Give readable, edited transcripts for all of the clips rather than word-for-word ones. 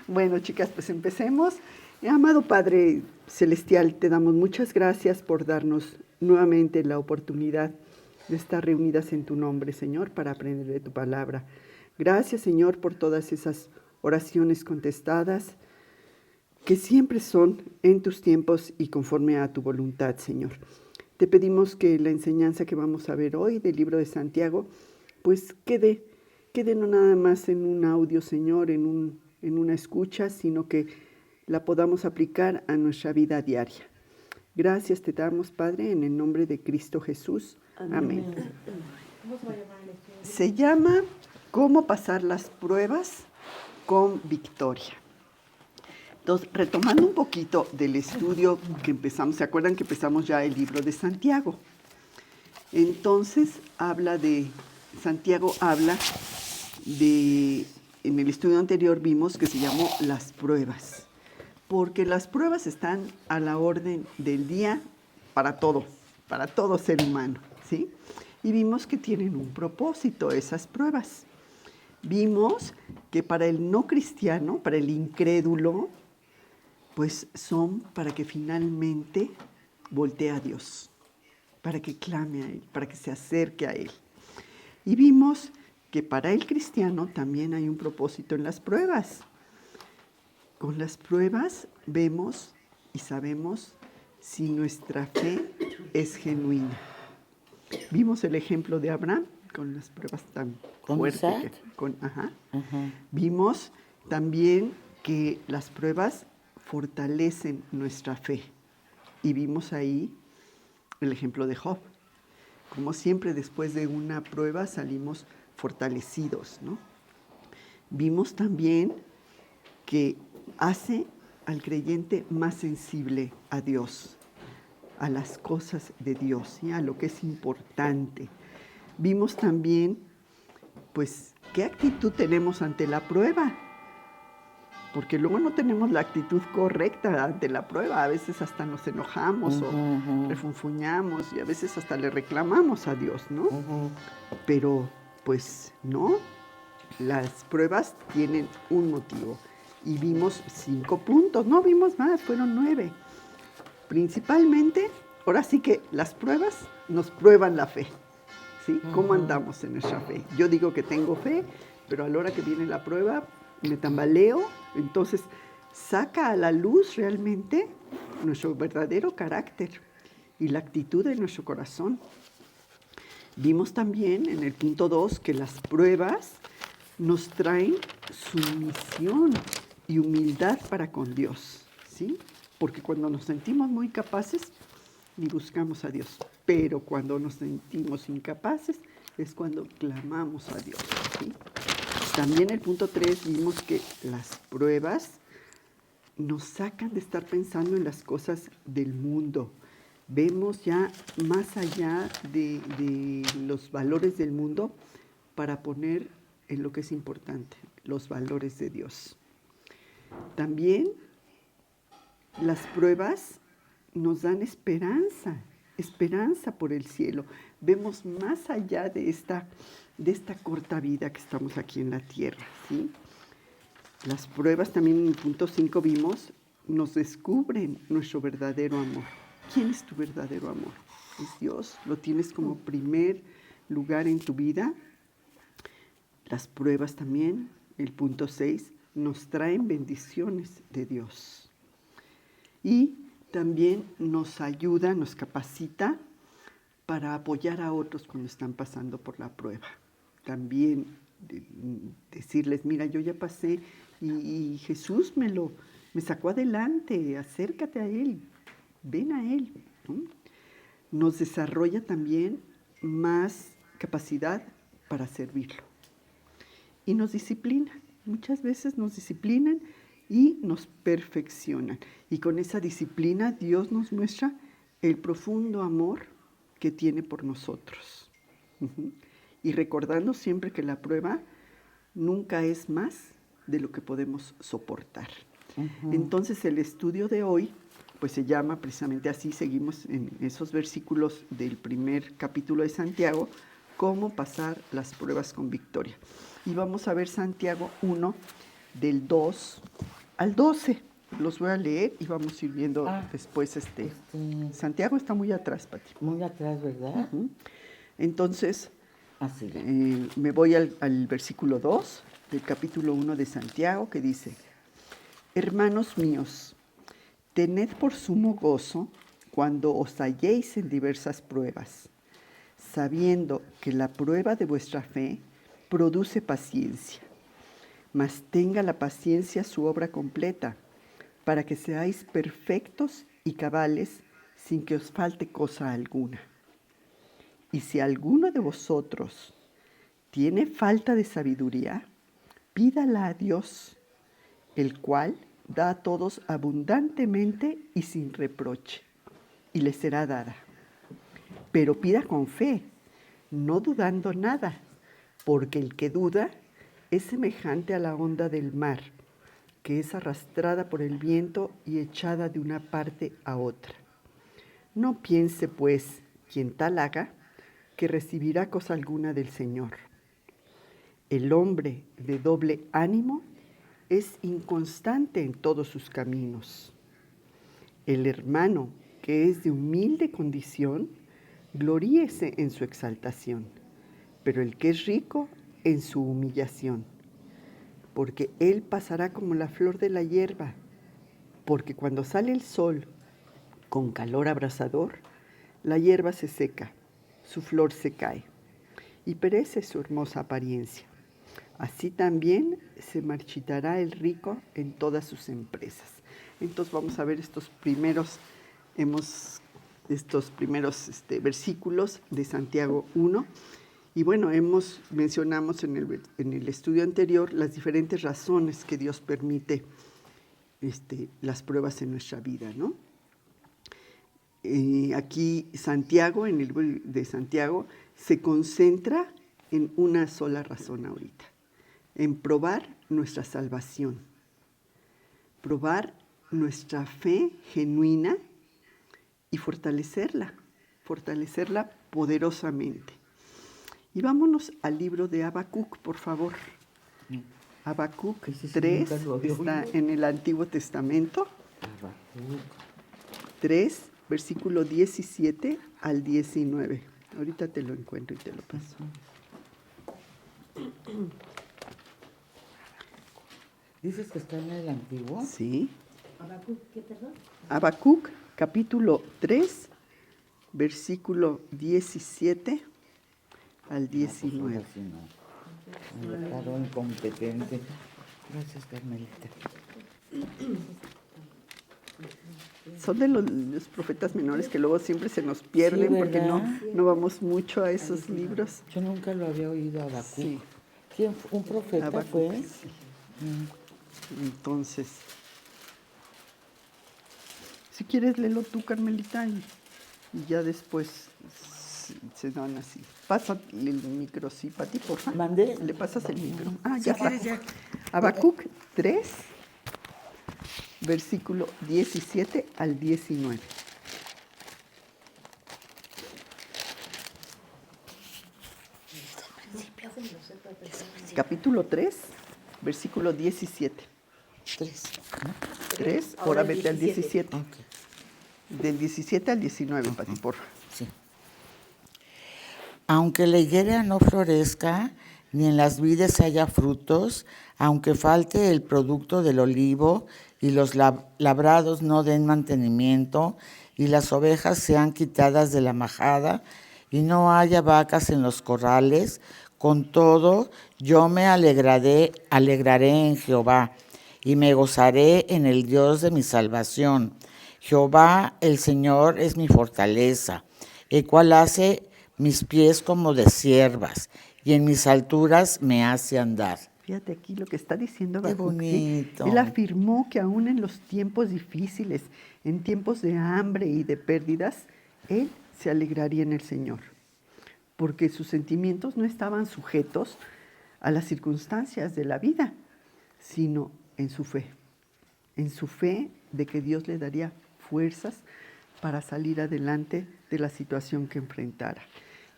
Bueno, chicas, pues empecemos. Amado Padre Celestial, te damos muchas gracias por darnos nuevamente la oportunidad de estar reunidas en tu nombre, Señor, para aprender de tu palabra. Gracias, Señor, por todas esas oraciones contestadas que siempre son en tus tiempos y conforme a tu voluntad, Señor. Te pedimos que la enseñanza que vamos a ver hoy del libro de Santiago, pues quede no nada más en un audio, Señor, en una escucha, sino que la podamos aplicar a nuestra vida diaria. Gracias te damos, Padre, en el nombre de Cristo Jesús. Amén. ¿Cómo se va a llamar el estudio? Se llama ¿Cómo pasar las pruebas con victoria? Entonces, retomando un poquito del estudio que empezamos, ¿se acuerdan que empezamos ya el libro de Santiago? Entonces, Santiago habla de, en el estudio anterior vimos que se llamó las pruebas, porque las pruebas están a la orden del día para todo ser humano, ¿sí? Y vimos que tienen un propósito esas pruebas. Vimos que para el no cristiano, para el incrédulo, pues son para que finalmente voltee a Dios, para que clame a Él, para que se acerque a Él. Y vimos que para el cristiano también hay un propósito en las pruebas. Con las pruebas vemos y sabemos si nuestra fe es genuina. Vimos el ejemplo de Abraham con las pruebas tan fuertes. Vimos también que las pruebas fortalecen nuestra fe. Y vimos ahí el ejemplo de Job. Como siempre, después de una prueba salimos fortalecidos, ¿no? Vimos también que hace al creyente más sensible a Dios, a las cosas de Dios, ¿sí? A lo que es importante. Vimos también, pues, qué actitud tenemos ante la prueba, porque luego no tenemos la actitud correcta ante la prueba. A veces hasta nos enojamos o refunfuñamos y a veces hasta le reclamamos a Dios, ¿no? Pero, pues, no. Las pruebas tienen un motivo. Y vimos 5 puntos. No vimos más, fueron 9. Principalmente, ahora sí que las pruebas nos prueban la fe, ¿sí? ¿Cómo andamos en nuestra fe? Yo digo que tengo fe, pero a la hora que viene la prueba me tambaleo. Entonces saca a la luz realmente nuestro verdadero carácter y la actitud de nuestro corazón. Vimos también en el punto 2 que las pruebas nos traen sumisión y humildad para con Dios, ¿sí? Porque cuando nos sentimos muy capaces, ni buscamos a Dios. Pero cuando nos sentimos incapaces, es cuando clamamos a Dios, ¿sí? También el punto 3 vimos que las pruebas nos sacan de estar pensando en las cosas del mundo. Vemos ya más allá de los valores del mundo para poner en lo que es importante, los valores de Dios. También las pruebas nos dan esperanza por el cielo. Vemos más allá de esta corta vida que estamos aquí en la tierra, ¿sí? Las pruebas también en el punto 5 vimos, nos descubren nuestro verdadero amor. ¿Quién es tu verdadero amor? Es Dios. ¿Lo tienes como primer lugar en tu vida? Las pruebas también, el punto 6, nos traen bendiciones de Dios. Y también nos ayuda, nos capacita para apoyar a otros cuando están pasando por la prueba. También decirles, mira, yo ya pasé y Jesús me sacó adelante, acércate a Él, ven a Él, ¿no? Nos desarrolla también más capacidad para servirlo. Y nos disciplina, muchas veces nos disciplinan y nos perfeccionan. Y con esa disciplina Dios nos muestra el profundo amor que tiene por nosotros. Y recordando siempre que la prueba nunca es más de lo que podemos soportar. Entonces el estudio de hoy pues se llama precisamente así, seguimos en esos versículos del primer capítulo de Santiago, cómo pasar las pruebas con victoria. Y vamos a ver Santiago 1, del 2 al 12. Los voy a leer y vamos a ir viendo después. Santiago está muy atrás, Pati. Muy atrás, ¿verdad? Uh-huh. Entonces, Así. me voy al versículo 2 del capítulo 1 de Santiago, que dice: Hermanos míos, tened por sumo gozo cuando os halléis en diversas pruebas, sabiendo que la prueba de vuestra fe produce paciencia. Mas tenga la paciencia su obra completa, para que seáis perfectos y cabales, sin que os falte cosa alguna. Y si alguno de vosotros tiene falta de sabiduría, pídala a Dios, el cual da a todos abundantemente y sin reproche, y le será dada. Pero pida con fe, no dudando nada, porque el que duda es semejante a la onda del mar, que es arrastrada por el viento y echada de una parte a otra. No piense, pues, quien tal haga, que recibirá cosa alguna del Señor. El hombre de doble ánimo es inconstante en todos sus caminos. El hermano que es de humilde condición, gloríese en su exaltación, pero el que es rico en su humillación, porque él pasará como la flor de la hierba, porque cuando sale el sol con calor abrasador, la hierba se seca, su flor se cae, y perece su hermosa apariencia. Así también se marchitará el rico en todas sus empresas. Entonces vamos a ver estos primeros versículos de Santiago 1. Y bueno, mencionamos en el estudio anterior las diferentes razones que Dios permite las pruebas en nuestra vida, ¿no? Aquí Santiago, en el libro de Santiago, se concentra en una sola razón ahorita, en probar nuestra salvación, probar nuestra fe genuina y fortalecerla poderosamente. Y vámonos al libro de Habacuc, por favor. Habacuc 3 está en el Antiguo Testamento. Habacuc 3, versículo 17 al 19. Ahorita te lo encuentro y te lo paso. ¿Dices que está en el Antiguo? Sí. ¿Habacuc qué, perdón? Habacuc, capítulo 3, versículo 17 al 19. Me declaro incompetente. Gracias, Carmelita. Son de los profetas menores que luego siempre se nos pierden, Sí, porque ¿verdad? no vamos mucho a esos libros. Yo nunca lo había oído, Habacuc. Sí. ¿Quién fue? ¿Un profeta Habacuc, fue? sí. Entonces, si quieres, léelo tú, Carmelita, y ya después se dan así. Pásale el micro, sí, Pati, por favor. ¿Mandé? Le pasas el micro. Ah, Si ya quieres, está. ya. Habacuc 3, versículo 17 al 19. Capítulo 3, versículo 17. 3. 3, ahora vete al 17. Ok. Del 17 al 19, Pati, por favor. Sí. Aunque la higuera no florezca, ni en las vides haya frutos, aunque falte el producto del olivo, y los labrados no den mantenimiento, y las ovejas sean quitadas de la majada, y no haya vacas en los corrales, con todo yo me alegraré en Jehová, y me gozaré en el Dios de mi salvación. Jehová el Señor es mi fortaleza, el cual hace mis pies como de ciervas, y en mis alturas me hace andar. Fíjate aquí lo que está diciendo Qué Habacuc. bonito. Él afirmó que aún en los tiempos difíciles, en tiempos de hambre y de pérdidas, él se alegraría en el Señor, porque sus sentimientos no estaban sujetos a las circunstancias de la vida, sino en su fe de que Dios le daría fuerzas para salir adelante de la situación que enfrentara.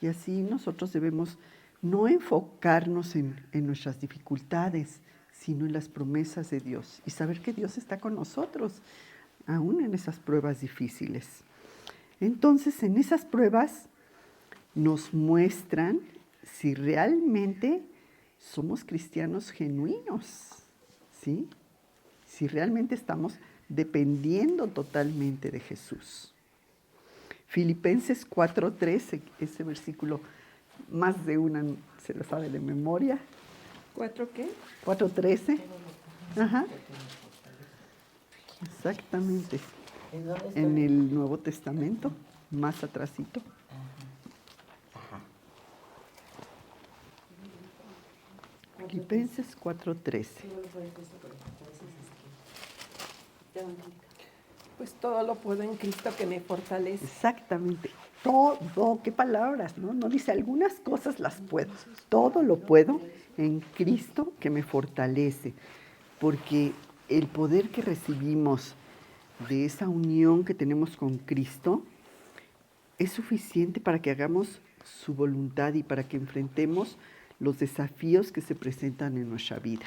Y así nosotros debemos no enfocarnos en nuestras dificultades, sino en las promesas de Dios y saber que Dios está con nosotros, aún en esas pruebas difíciles. Entonces, en esas pruebas nos muestran si realmente somos cristianos genuinos, ¿sí? Si realmente estamos dependiendo totalmente de Jesús. Filipenses 4:13, ese versículo más de una se lo sabe de memoria. ¿4 qué? 4:13. Ajá. Exactamente. En el Nuevo Testamento, más atrasito. Filipenses 4:13. Pues todo lo puedo en Cristo que me fortalece. Exactamente. Todo, qué palabras, ¿no? No dice algunas cosas las puedo. Todo lo puedo en Cristo que me fortalece. Porque el poder que recibimos de esa unión que tenemos con Cristo es suficiente para que hagamos su voluntad y para que enfrentemos los desafíos que se presentan en nuestra vida.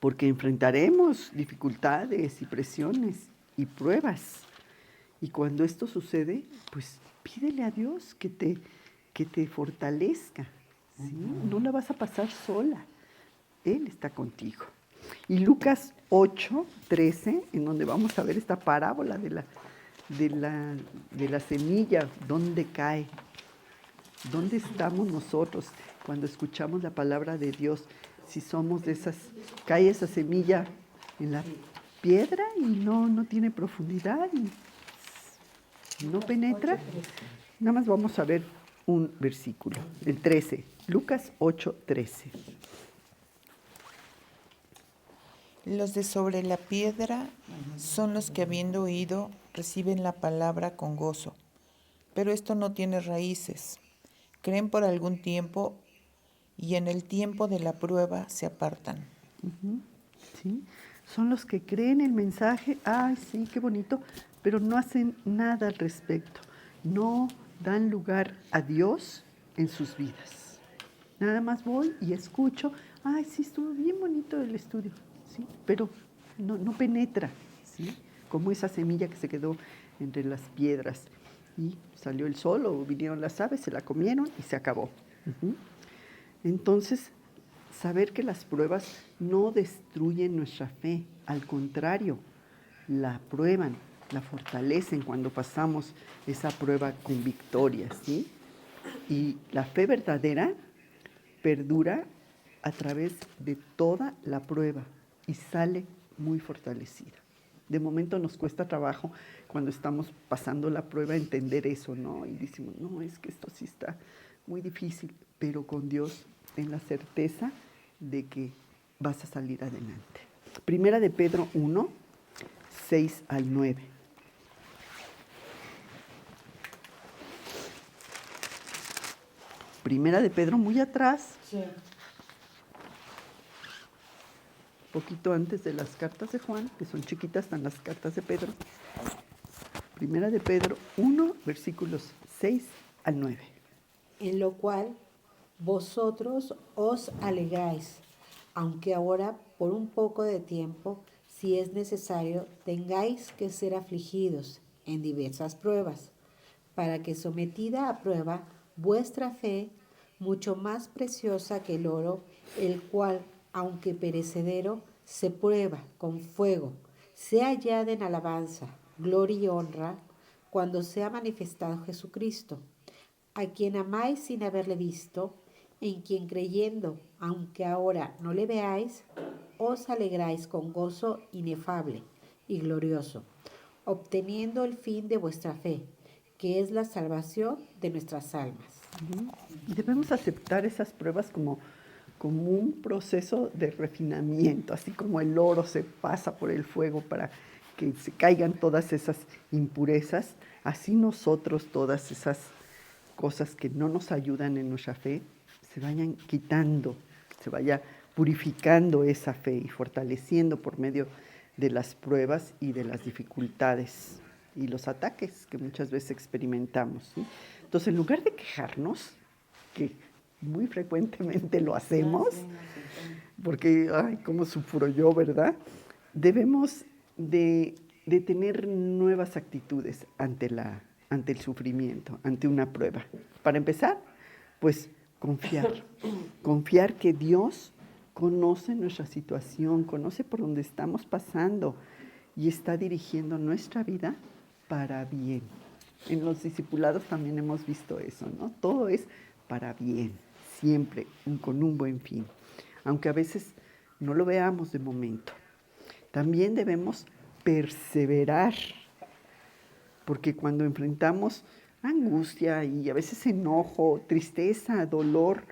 Porque enfrentaremos dificultades y presiones y pruebas. Y cuando esto sucede, pues pídele a Dios que te fortalezca, ¿sí? No la vas a pasar sola. Él está contigo. Y Lucas 8:13, en donde vamos a ver esta parábola de la semilla, ¿dónde cae? ¿Dónde estamos nosotros cuando escuchamos la palabra de Dios? Si somos de esas, cae esa semilla en la piedra y no tiene profundidad y no penetra. Nada más vamos a ver un versículo, el 13, Lucas 8:13. Los de sobre la piedra son los que, habiendo oído, reciben la palabra con gozo. Pero esto no tiene raíces. Creen por algún tiempo y en el tiempo de la prueba se apartan. ¿Sí? Son los que creen el mensaje, ay, sí, qué bonito, pero no hacen nada al respecto. No dan lugar a Dios en sus vidas. Nada más voy y escucho, ay, sí, estuvo bien bonito el estudio, ¿sí? Pero no penetra, ¿sí? Como esa semilla que se quedó entre las piedras y salió el sol o vinieron las aves, se la comieron y se acabó. Entonces, saber que las pruebas no destruyen nuestra fe, al contrario, la prueban, la fortalecen cuando pasamos esa prueba con victoria, ¿sí? Y la fe verdadera perdura a través de toda la prueba y sale muy fortalecida. De momento nos cuesta trabajo cuando estamos pasando la prueba entender eso, ¿no? Y decimos, no, es que esto sí está muy difícil, pero con Dios ten la certeza de que vas a salir adelante. Primera de Pedro 1, 6 al 9. Primera de Pedro, muy atrás. Sí. Poquito antes de las cartas de Juan, que son chiquitas, están las cartas de Pedro. Primera de Pedro 1, versículos 6 al 9. En lo cual vosotros os alegráis, aunque ahora por un poco de tiempo, si es necesario, tengáis que ser afligidos en diversas pruebas, para que sometida a prueba vuestra fe, mucho más preciosa que el oro, el cual, aunque perecedero, se prueba con fuego, sea hallada en alabanza, gloria y honra, cuando sea manifestado Jesucristo, a quien amáis sin haberle visto, en quien creyendo, aunque ahora no le veáis, os alegráis con gozo inefable y glorioso, obteniendo el fin de vuestra fe, que es la salvación de nuestras almas. Y debemos aceptar esas pruebas como un proceso de refinamiento, así como el oro se pasa por el fuego para que se caigan todas esas impurezas, así nosotros todas esas cosas que no nos ayudan en nuestra fe se vayan quitando, se vaya purificando esa fe y fortaleciendo por medio de las pruebas y de las dificultades y los ataques que muchas veces experimentamos, ¿sí? Entonces, en lugar de quejarnos, que muy frecuentemente lo hacemos, porque, ay, cómo sufro yo, ¿verdad? Debemos de tener nuevas actitudes ante el sufrimiento, ante una prueba. Para empezar, pues confiar que Dios conoce nuestra situación, conoce por dónde estamos pasando y está dirigiendo nuestra vida para bien. En los discipulados también hemos visto eso, ¿no? Todo es para bien, siempre con un buen fin, aunque a veces no lo veamos de momento. También debemos perseverar, porque cuando enfrentamos angustia y a veces enojo, tristeza, dolor,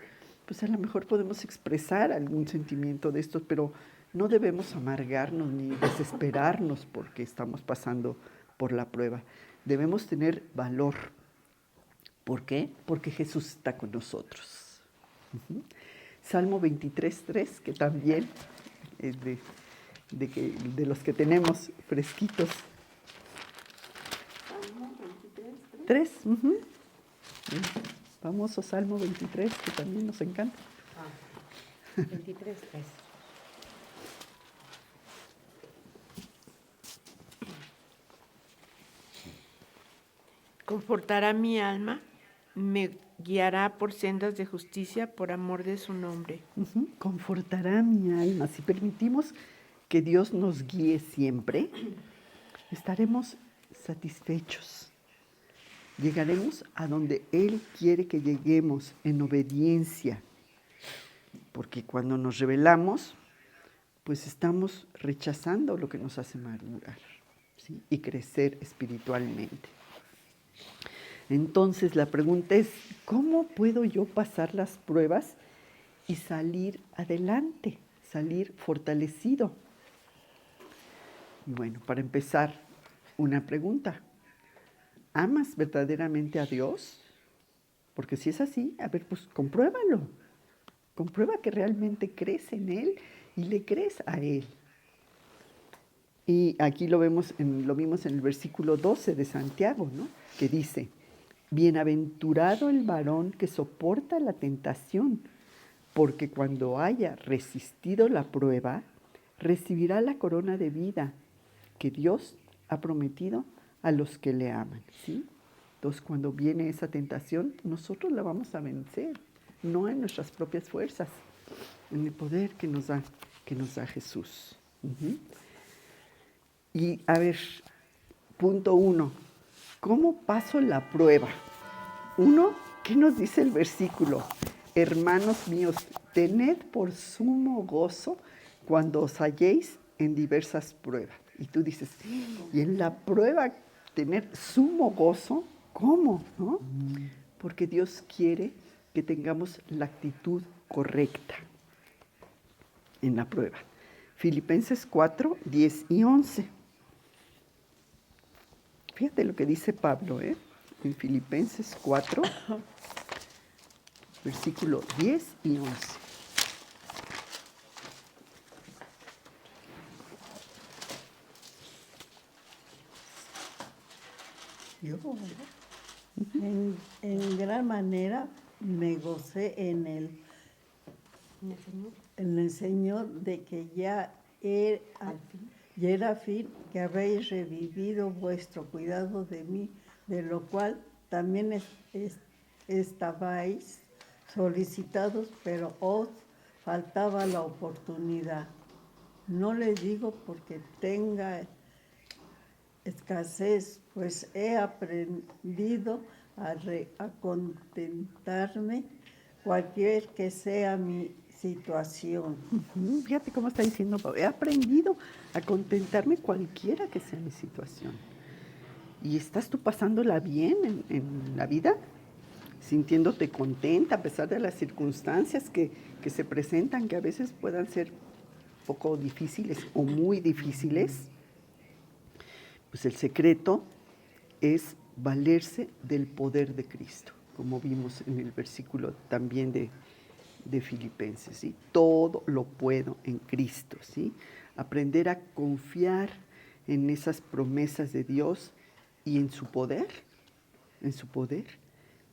pues a lo mejor podemos expresar algún sentimiento de estos, pero no debemos amargarnos ni desesperarnos porque estamos pasando por la prueba. Debemos tener valor. ¿Por qué? Porque Jesús está con nosotros. Salmo 23:3, que también es de los que tenemos fresquitos. Salmo 23:3. Famoso Salmo 23, que también nos encanta. 23, 3. Confortará mi alma, me guiará por sendas de justicia por amor de su nombre. Confortará mi alma. Si permitimos que Dios nos guíe siempre, estaremos satisfechos. Llegaremos a donde Él quiere que lleguemos en obediencia. Porque cuando nos rebelamos, pues estamos rechazando lo que nos hace madurar, ¿sí? Y crecer espiritualmente. Entonces la pregunta es, ¿cómo puedo yo pasar las pruebas y salir adelante, salir fortalecido? Y bueno, para empezar, una pregunta. ¿Amas verdaderamente a Dios? Porque si es así, a ver, pues compruébalo. Comprueba que realmente crees en Él y le crees a Él. Y aquí lo vimos en el versículo 12 de Santiago, ¿no? Que dice, bienaventurado el varón que soporta la tentación, porque cuando haya resistido la prueba, recibirá la corona de vida que Dios ha prometido a los que le aman, ¿sí? Entonces, cuando viene esa tentación, nosotros la vamos a vencer, no en nuestras propias fuerzas, en el poder que nos da Jesús. Y a ver, punto 1, ¿cómo paso la prueba? 1, ¿qué nos dice el versículo? Hermanos míos, tened por sumo gozo cuando os halléis en diversas pruebas. Y tú dices, y en la prueba tener sumo gozo, ¿cómo? ¿No? Porque Dios quiere que tengamos la actitud correcta en la prueba. Filipenses 4, 10 y 11. Fíjate lo que dice Pablo, en Filipenses 4, versículo 10 y 11. Yo, en gran manera me gocé en el Señor de que ya era fin que habéis revivido vuestro cuidado de mí, de lo cual también estabais solicitados, pero os faltaba la oportunidad. No le digo porque tenga escasez, pues he aprendido a contentarme cualquier que sea mi situación. Fíjate cómo está diciendo Pablo. He aprendido a contentarme cualquiera que sea mi situación. ¿Y estás tú pasándola bien en la vida? Sintiéndote contenta a pesar de las circunstancias que se presentan, que a veces puedan ser poco difíciles o muy difíciles. Pues el secreto es valerse del poder de Cristo, como vimos en el versículo también de Filipenses, ¿sí? Todo lo puedo en Cristo, ¿sí? Aprender a confiar en esas promesas de Dios y en su poder,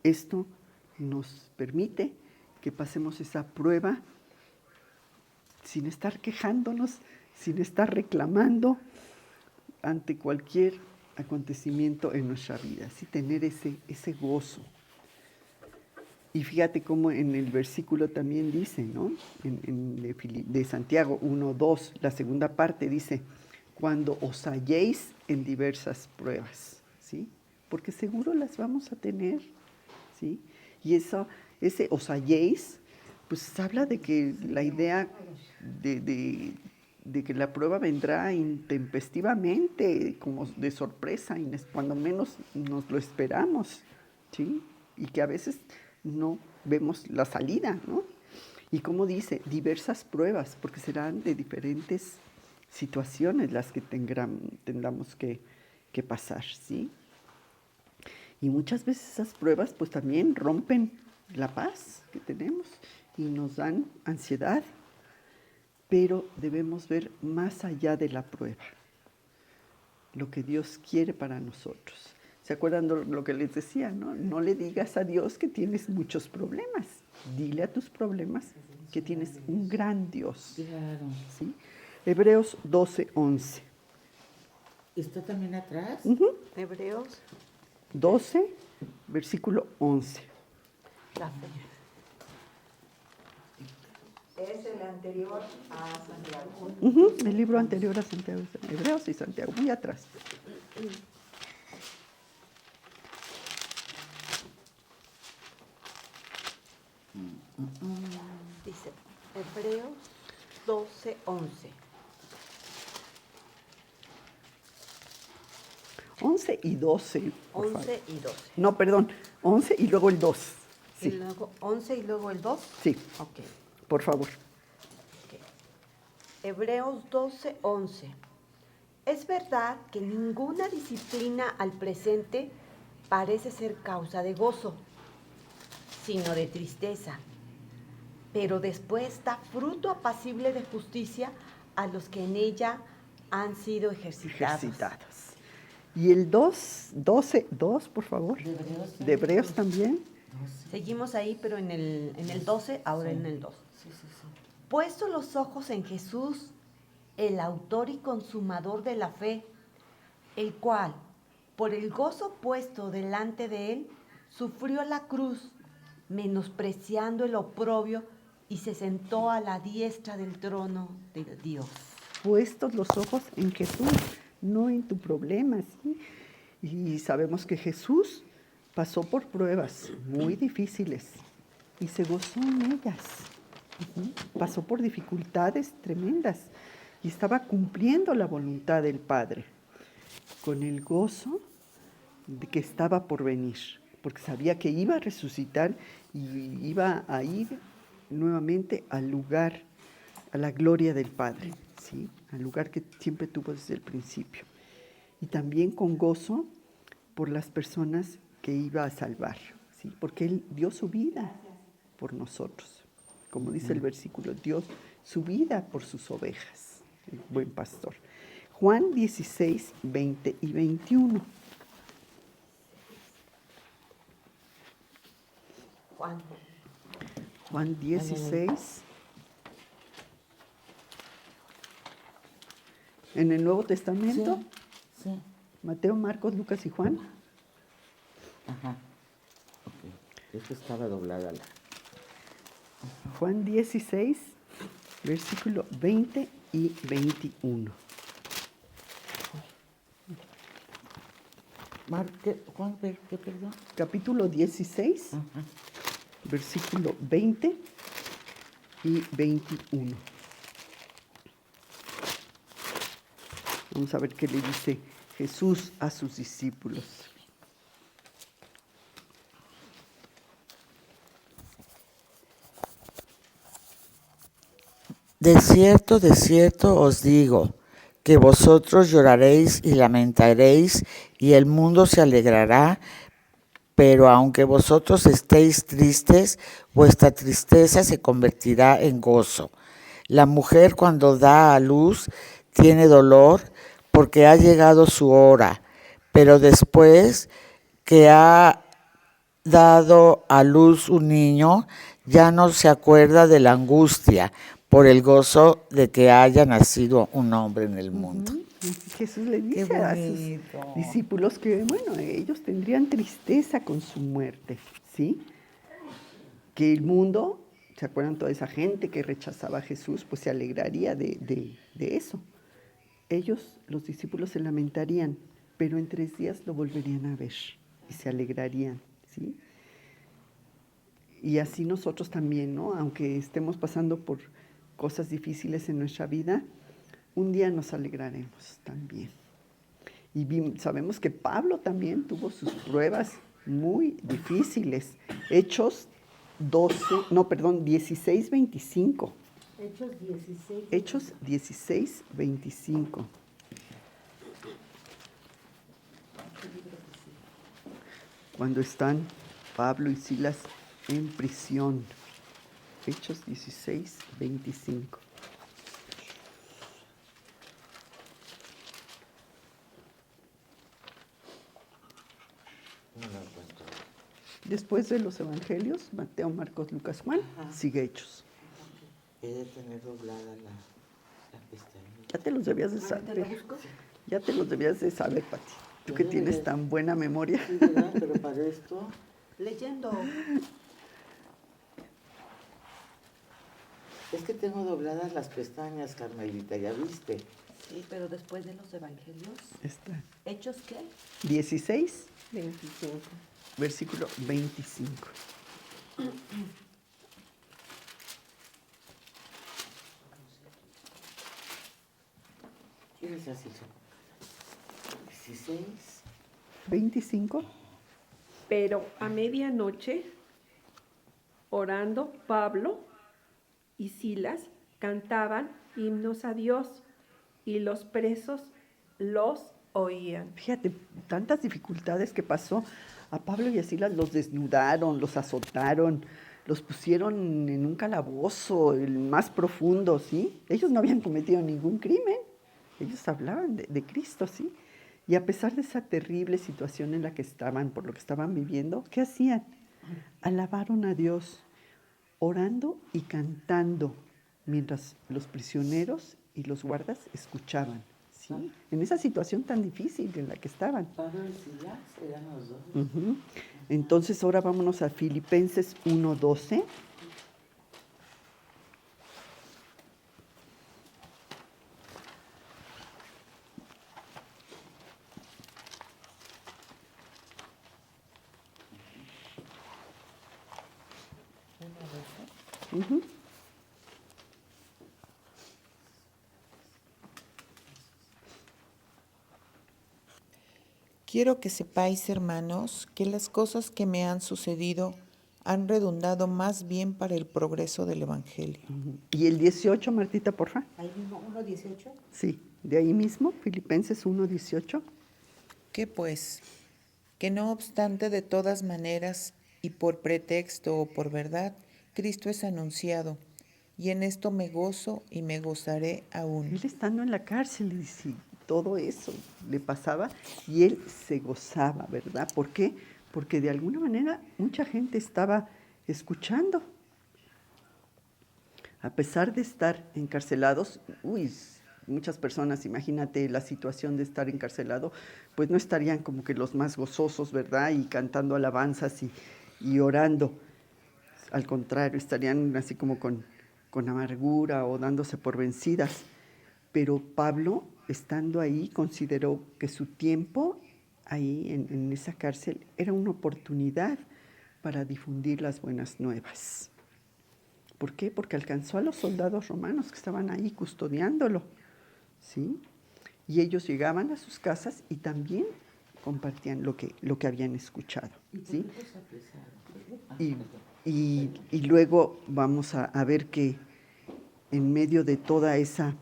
Esto nos permite que pasemos esa prueba sin estar quejándonos, sin estar reclamando ante cualquier acontecimiento en nuestra vida, ¿sí? Tener ese gozo. Y fíjate cómo en el versículo también dice, ¿no? De Santiago 1:2, la segunda parte dice, cuando os halléis en diversas pruebas, ¿sí? Porque seguro las vamos a tener, ¿sí? Y ese os halléis, pues habla de que la idea de que la prueba vendrá intempestivamente, como de sorpresa, cuando menos nos lo esperamos, ¿sí? Y que a veces no vemos la salida, ¿no? Y como dice, diversas pruebas, porque serán de diferentes situaciones las que tengamos que pasar, ¿sí? Y muchas veces esas pruebas pues también rompen la paz que tenemos y nos dan ansiedad, pero debemos ver más allá de la prueba, lo que Dios quiere para nosotros. ¿Se acuerdan lo que les decía, no? No le digas a Dios que tienes muchos problemas. Dile a tus problemas que tienes un gran Dios. Claro. ¿Sí? Hebreos 12:11. ¿Está también atrás? Hebreos, 12, versículo 11. la fe. Es el anterior a Santiago. El libro anterior a Santiago, Hebreos y Santiago, muy atrás. Dice Hebreos 12:11. 11 y 12. por favor. 11 y 12. No, perdón, 11 y luego el 2. Y Sí, luego 11 y luego el 2. sí, Ok. por favor. Hebreos 12:11. Es verdad que ninguna disciplina al presente parece ser causa de gozo, sino de tristeza, pero después da fruto apacible de justicia a los que en ella han sido ejercitados. Y el 12, por favor. De Hebreos también. Seguimos ahí, pero en el 12, ahora en el 2. Puesto los ojos en Jesús, el autor y consumador de la fe, el cual, por el gozo puesto delante de él, sufrió la cruz, menospreciando el oprobio, y se sentó a la diestra del trono de Dios. Puestos los ojos en Jesús, no en tu problema, ¿sí? Y sabemos que Jesús pasó por pruebas muy difíciles y se gozó en ellas. Pasó por dificultades tremendas y estaba cumpliendo la voluntad del Padre con el gozo de que estaba por venir, porque sabía que iba a resucitar y iba a ir nuevamente al lugar, a la gloria del Padre, ¿sí? Al lugar que siempre tuvo desde el principio. Y también con gozo por las personas que iba a salvar, ¿sí? Porque Él dio su vida por nosotros. Como dice el versículo, dio su vida por sus ovejas, el buen pastor. Juan 16, 20 y 21. Juan 16. En el Nuevo Testamento, Sí. Mateo, Marcos, Lucas y Juan. Ajá. Ok. Es que estaba doblada la. Juan 16, versículo 20 y 21. Juan, ¿qué perdón? Capítulo 16, versículo 20 y 21. Vamos a ver qué le dice Jesús a sus discípulos. De cierto os digo, que vosotros lloraréis y lamentaréis, y el mundo se alegrará, pero aunque vosotros estéis tristes, vuestra tristeza se convertirá en gozo. La mujer cuando da a luz tiene dolor porque ha llegado su hora, pero después que ha dado a luz un niño, ya no se acuerda de la angustia por el gozo de que haya nacido un hombre en el mundo. Jesús le Qué dice a sus bonito. discípulos que, bueno, ellos tendrían tristeza con su muerte, ¿sí? Que el mundo, ¿se acuerdan toda esa gente que rechazaba a Jesús? Pues se alegraría de eso. Ellos, los discípulos, se lamentarían, pero en 3 días lo volverían a ver y se alegrarían, ¿sí? Y así nosotros también, ¿no? Aunque estemos pasando por cosas difíciles en nuestra vida, un día nos alegraremos también. Y sabemos que Pablo también tuvo sus pruebas muy difíciles. Hechos 16, 25. Hechos 16. Hechos 16, 25. Cuando están Pablo y Silas en prisión. Hechos 16, 25. No lo encuentro. Después de los evangelios, Mateo, Marcos, Lucas, Juan, sigue Hechos. He de tener doblada la pestaña. Ya te los debías de saber. Ya te los debías de saber, Pati. Tú que tienes tan buena memoria. Sí, ¿verdad? Pero para esto... Leyendo. Es que tengo dobladas las pestañas, Carmelita, ¿ya viste? Sí, pero después de los evangelios. Está. ¿Hechos qué? 16, 25. versículo 25. ¿Quieres así? 16. 25. Pero a medianoche, orando, Pablo y Silas cantaban himnos a Dios y los presos los oían. Fíjate, tantas dificultades que pasó. A Pablo y a Silas los desnudaron, los azotaron, los pusieron en un calabozo, el más profundo, ¿sí? Ellos no habían cometido ningún crimen. Ellos hablaban de Cristo, ¿sí? Y a pesar de esa terrible situación en la que estaban, por lo que estaban viviendo, ¿qué hacían? Alabaron a Dios, orando y cantando, mientras los prisioneros y los guardas escuchaban, ¿sí? En esa situación tan difícil en la que estaban. Pablo y Silas eran los dos. Ujú. Entonces ahora vámonos a Filipenses 1:12. Ujú. Quiero que sepáis, hermanos, que las cosas que me han sucedido han redundado más bien para el progreso del Evangelio. Y el 18, Martita, porfa. Ahí mismo, 1:18. Sí, de ahí mismo, Filipenses 1:18. ¿Qué pues? Que no obstante de todas maneras, y por pretexto o por verdad, Cristo es anunciado, y en esto me gozo y me gozaré aún. Él estando en la cárcel y sí, todo eso le pasaba y él se gozaba, ¿verdad? ¿Por qué? Porque de alguna manera mucha gente estaba escuchando. A pesar de estar encarcelados, muchas personas, imagínate la situación de estar encarcelado, pues no estarían como que los más gozosos, ¿verdad? Y cantando alabanzas y orando. Al contrario, estarían así como con amargura o dándose por vencidas. Pero Pablo, estando ahí, consideró que su tiempo ahí en esa cárcel era una oportunidad para difundir las buenas nuevas. ¿Por qué? Porque alcanzó a los soldados romanos que estaban ahí custodiándolo, ¿sí? Y ellos llegaban a sus casas y también compartían lo que habían escuchado, ¿sí? Y luego vamos a ver que en medio de toda esa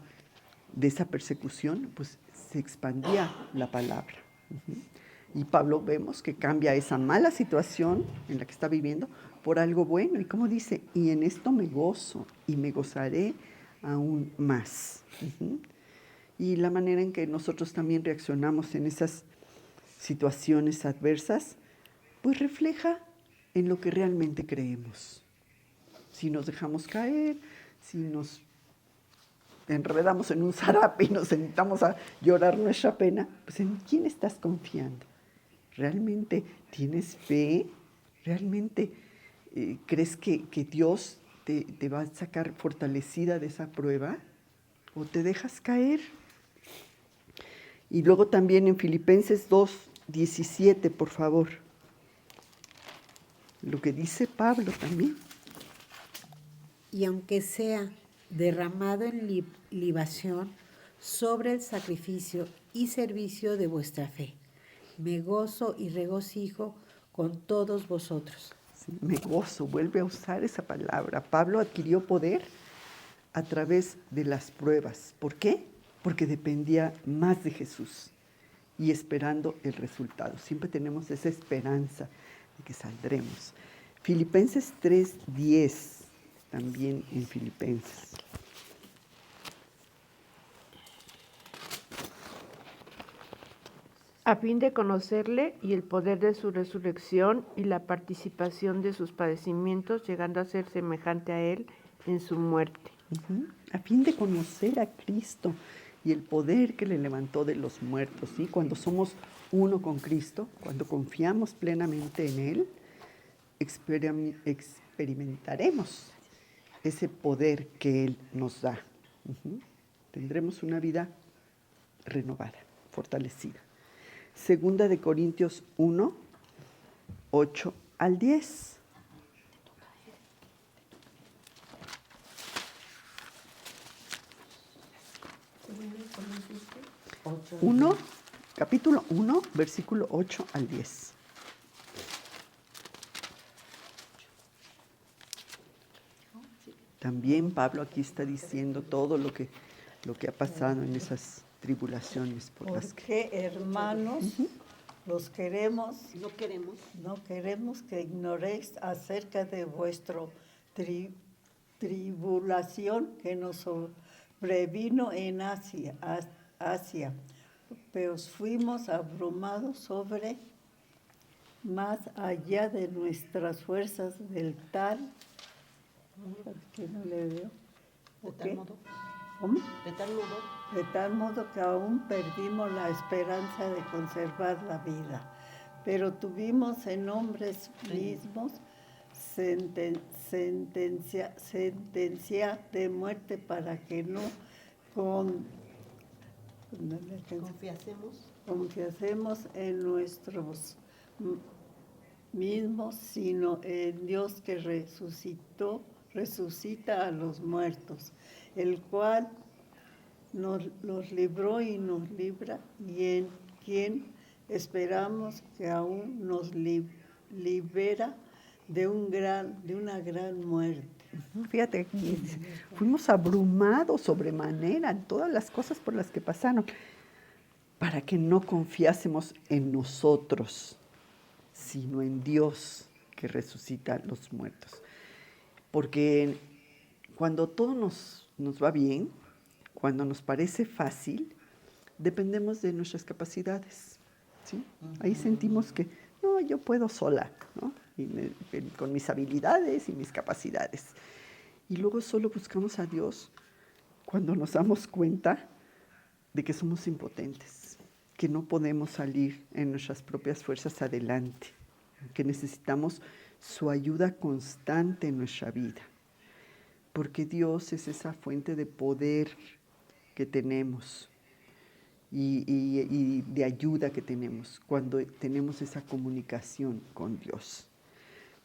persecución, pues se expandía la palabra. Ujú. Y Pablo vemos que cambia esa mala situación en la que está viviendo por algo bueno. Y como dice, y en esto me gozo y me gozaré aún más. Ujú. Y la manera en que nosotros también reaccionamos en esas situaciones adversas, pues refleja en lo que realmente creemos. Si nos dejamos caer, si nos enredamos en un zarape y nos sentamos a llorar nuestra pena, pues ¿en quién estás confiando? ¿Realmente tienes fe? ¿Realmente crees que Dios te va a sacar fortalecida de esa prueba? ¿O te dejas caer? Y luego también en Filipenses 2:17, por favor. Lo que dice Pablo también. Y aunque sea derramado en libación sobre el sacrificio y servicio de vuestra fe, me gozo y regocijo con todos vosotros. Sí, me gozo, vuelve a usar esa palabra. Pablo adquirió poder a través de las pruebas. ¿Por qué? Porque dependía más de Jesús y esperando el resultado. Siempre tenemos esa esperanza de que saldremos. Filipenses 3:10, también en Filipenses. A fin de conocerle y el poder de su resurrección y la participación de sus padecimientos, llegando a ser semejante a él en su muerte. A fin de conocer a Cristo y el poder que le levantó de los muertos. ¿Sí? Cuando somos uno con Cristo, cuando confiamos plenamente en Él, experimentaremos ese poder que Él nos da. Tendremos una vida renovada, fortalecida. Segunda de Corintios 1:8-10. Capítulo 1, versículo 8-10. También Pablo aquí está diciendo todo lo que ha pasado en esas tribulaciones por las que... Porque, hermanos, los queremos, no queremos que ignoréis acerca de vuestra tribulación que nos sobrevino en Asia, pues fuimos abrumados sobre más allá de nuestras fuerzas del tal, que no le veo. ¿De tal modo? ¿Cómo? ¿De tal modo? De tal modo que aún perdimos la esperanza de conservar la vida. Pero tuvimos en hombres mismos sentencia de muerte para que no confiásemos en nuestros mismos, sino en Dios que resucita a los muertos, el cual los libró y nos libra, y en quien esperamos que aún nos libera de una gran muerte. Fíjate, aquí fuimos abrumados sobremanera en todas las cosas por las que pasaron, para que no confiásemos en nosotros, sino en Dios que resucita a los muertos. Porque cuando todo nos va bien, cuando nos parece fácil, dependemos de nuestras capacidades, ¿sí? Ahí sentimos que, no, yo puedo sola, ¿no? Con mis habilidades y mis capacidades. Y luego solo buscamos a Dios cuando nos damos cuenta de que somos impotentes, que no podemos salir en nuestras propias fuerzas adelante, que necesitamos su ayuda constante en nuestra vida, porque Dios es esa fuente de poder que tenemos y de ayuda que tenemos cuando tenemos esa comunicación con Dios.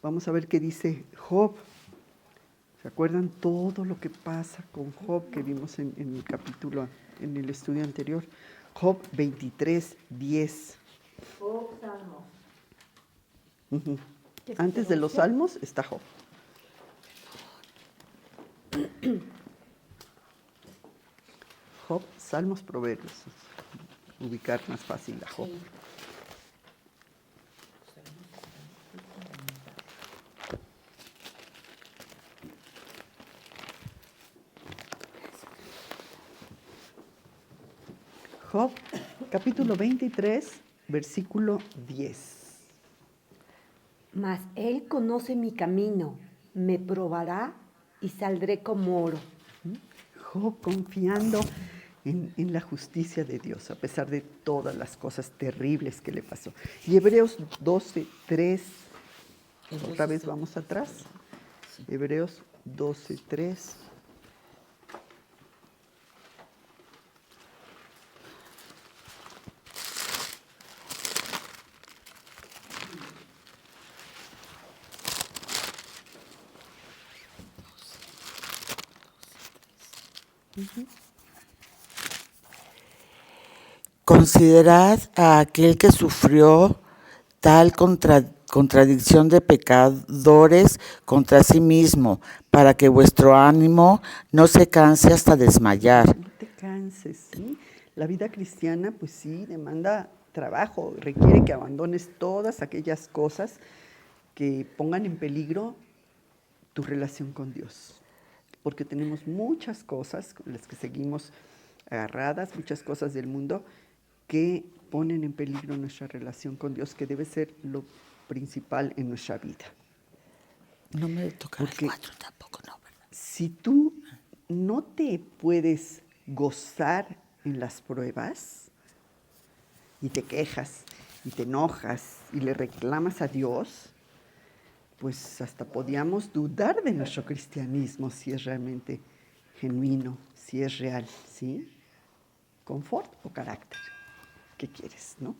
Vamos a ver qué dice Job. ¿Se acuerdan todo lo que pasa con Job que vimos en el capítulo, en el estudio anterior? Job 23:10. Oh, Salmo. Antes de los salmos está Job. Job, salmos, proverbios. Ubicar más fácil a Job. Job, capítulo 23, versículo 10. Mas él conoce mi camino, me probará y saldré como oro. Job confiando en la justicia de Dios, a pesar de todas las cosas terribles que le pasó. Y Hebreos 12:3, otra vez vamos atrás. Hebreos 12:3. Considerad a aquel que sufrió tal contradicción de pecadores contra sí mismo, para que vuestro ánimo no se canse hasta desmayar. No te canses, ¿sí? La vida cristiana, pues sí, demanda trabajo, requiere que abandones todas aquellas cosas que pongan en peligro tu relación con Dios. Porque tenemos muchas cosas con las que seguimos agarradas, muchas cosas del mundo que ponen en peligro nuestra relación con Dios, que debe ser lo principal en nuestra vida. No me toca el Porque 4 tampoco, no, ¿verdad? si tú no te puedes gozar en las pruebas y te quejas y te enojas y le reclamas a Dios, pues hasta podíamos dudar de nuestro cristianismo, si es realmente genuino, si es real, ¿sí? ¿Confort o carácter? ¿Qué quieres, no?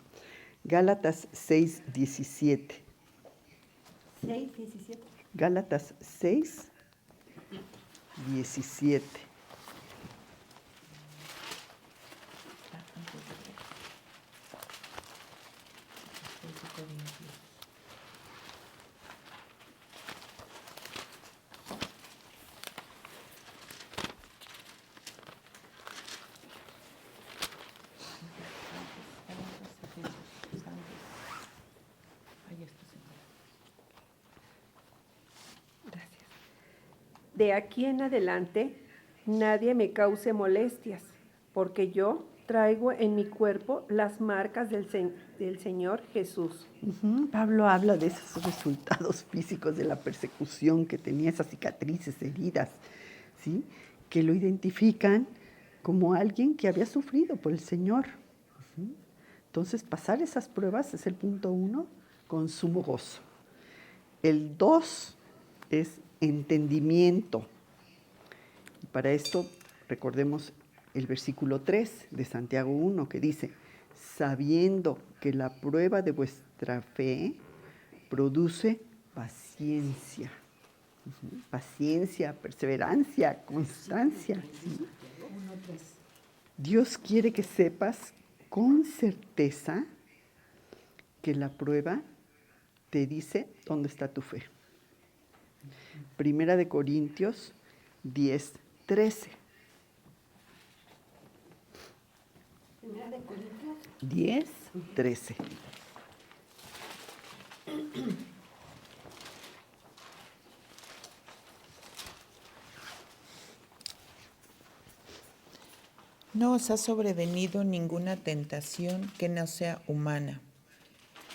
Gálatas 6:17. 6:17. Gálatas 6:17. De aquí en adelante, nadie me cause molestias, porque yo traigo en mi cuerpo las marcas del Señor Jesús. Pablo habla de esos resultados físicos de la persecución que tenía, esas cicatrices, heridas, ¿sí? Que lo identifican como alguien que había sufrido por el Señor. Entonces, pasar esas pruebas es el punto 1, con sumo gozo. El 2 es entendimiento. Y para esto, recordemos el versículo 3 de Santiago 1, que dice: sabiendo que la prueba de vuestra fe produce paciencia. Paciencia, perseverancia, constancia. ¿Sí? Dios quiere que sepas con certeza que la prueba te dice dónde está tu fe. Primera de Corintios 10:13. Primera de Corintios 10:13. No os ha sobrevenido ninguna tentación que no sea humana,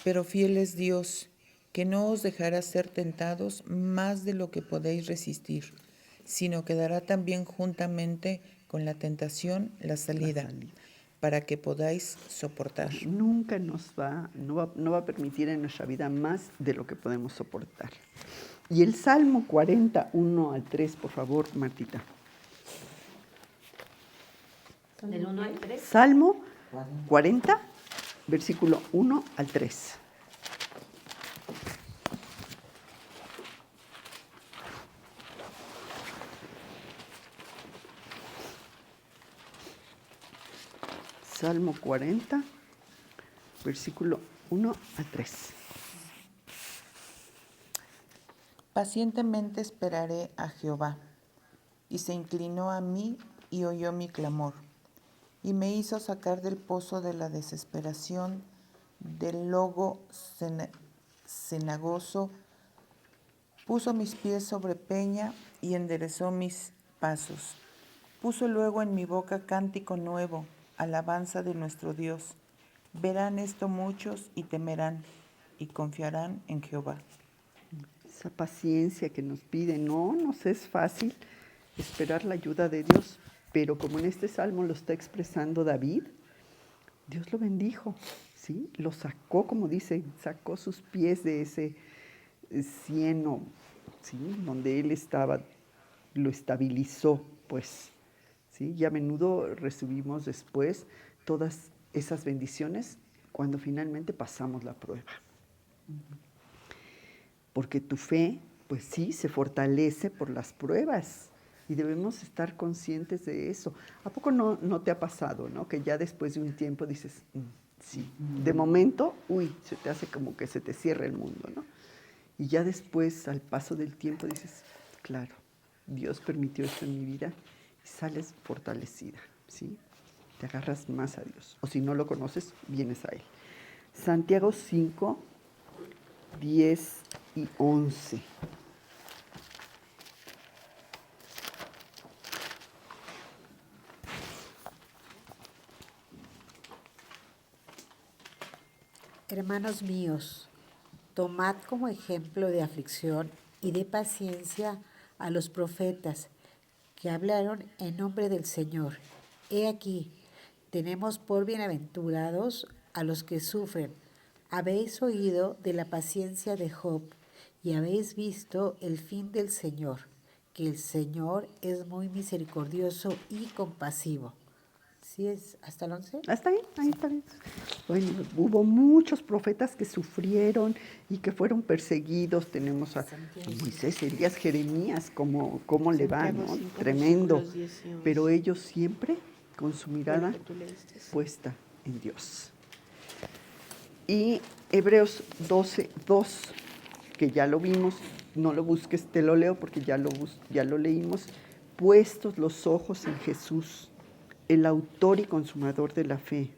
pero fiel es Dios, que no os dejará ser tentados más de lo que podéis resistir, sino que dará también juntamente con la tentación la salida, para que podáis soportar. Nunca no va a permitir en nuestra vida más de lo que podemos soportar. Y el Salmo 41-3, por favor, Martita. del 1 al 3. Salmo 40, versículo 1-3. Salmo 40, versículo 1-3. Pacientemente esperaré a Jehová, y se inclinó a mí y oyó mi clamor, y me hizo sacar del pozo de la desesperación, del lodo cenagoso, puso mis pies sobre peña y enderezó mis pasos. Puso luego en mi boca cántico nuevo, alabanza de nuestro Dios. Verán esto muchos y temerán y confiarán en Jehová. Esa paciencia que nos pide, no nos es fácil esperar la ayuda de Dios, Pero como en este salmo lo está expresando David, Dios lo bendijo, ¿sí? Lo sacó, como dice, sacó sus pies de ese cieno, ¿sí? Donde él estaba, lo estabilizó, pues, ¿sí? Y a menudo recibimos después todas esas bendiciones cuando finalmente pasamos la prueba. Porque tu fe, pues sí, se fortalece por las pruebas y debemos estar conscientes de eso. ¿A poco no te ha pasado, no? Que ya después de un tiempo dices, sí, de momento, se te hace como que se te cierra el mundo, ¿no? Y ya después, al paso del tiempo, dices, claro, Dios permitió esto en mi vida y sales fortalecida, ¿sí? Te agarras más a Dios. O si no lo conoces, vienes a Él. Santiago 5, 10 y 11. Hermanos míos, tomad como ejemplo de aflicción y de paciencia a los profetas que hablaron en nombre del Señor. He aquí, tenemos por bienaventurados a los que sufren. Habéis oído de la paciencia de Job y habéis visto el fin del Señor, que el Señor es muy misericordioso y compasivo. ¿Sí es hasta el 11? Hasta ahí, ahí está bien. Bueno, hubo muchos profetas que sufrieron y que fueron perseguidos. Tenemos a Moisés, Elías, Jeremías, cómo le va, ¿no? Tremendo. Pero ellos siempre con su mirada puesta en Dios. Y Hebreos 12, 2, que ya lo vimos, no lo busques, te lo leo porque ya lo leímos. Puestos los ojos en Jesús, el autor y consumador de la fe,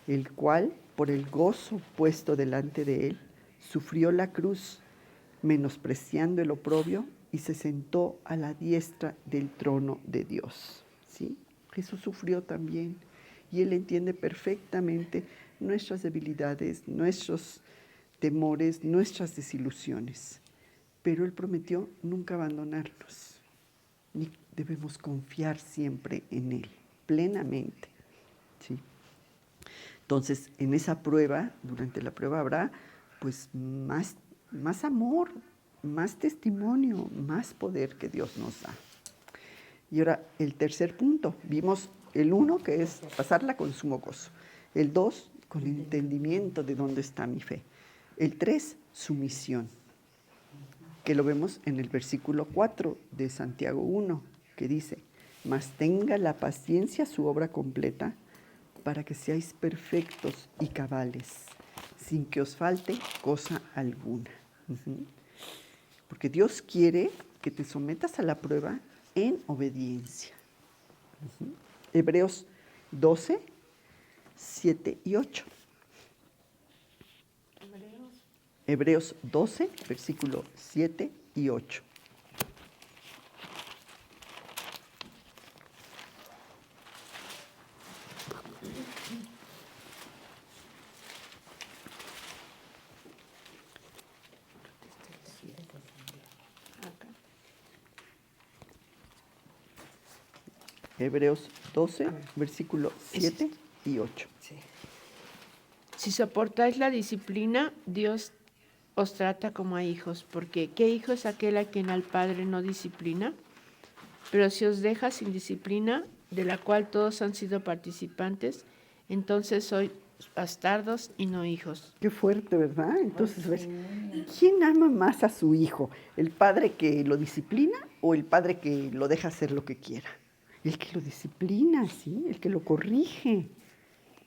el cual, por el gozo puesto delante de él, sufrió la cruz, menospreciando el oprobio, y se sentó a la diestra del trono de Dios. ¿Sí? Jesús sufrió también, y Él entiende perfectamente nuestras debilidades, nuestros temores, nuestras desilusiones. Pero Él prometió nunca abandonarnos. Y debemos confiar siempre en Él, plenamente. ¿Sí? Entonces, en esa prueba, durante la prueba habrá pues más amor, más testimonio, más poder que Dios nos da. Y ahora, el tercer punto, vimos el 1, que es pasarla con sumo gozo. El 2, con entendimiento de dónde está mi fe. El 3, sumisión, que lo vemos en el versículo 4 de Santiago 1, que dice, mas tenga la paciencia su obra completa, para que seáis perfectos y cabales, sin que os falte cosa alguna. Porque Dios quiere que te sometas a la prueba en obediencia. Hebreos 12, 7 y 8. Hebreos 12, versículo 7 y 8. Hebreos 12, versículo 7 y 8. Si soportáis la disciplina, Dios os trata como a hijos, porque ¿qué hijo es aquel a quien al Padre no disciplina? Pero si os deja sin disciplina, de la cual todos han sido participantes, entonces sois bastardos y no hijos. Qué fuerte, ¿verdad? Entonces, ¿quién ama más a su hijo? ¿El padre que lo disciplina o el padre que lo deja hacer lo que quiera? El que lo disciplina, ¿sí? El que lo corrige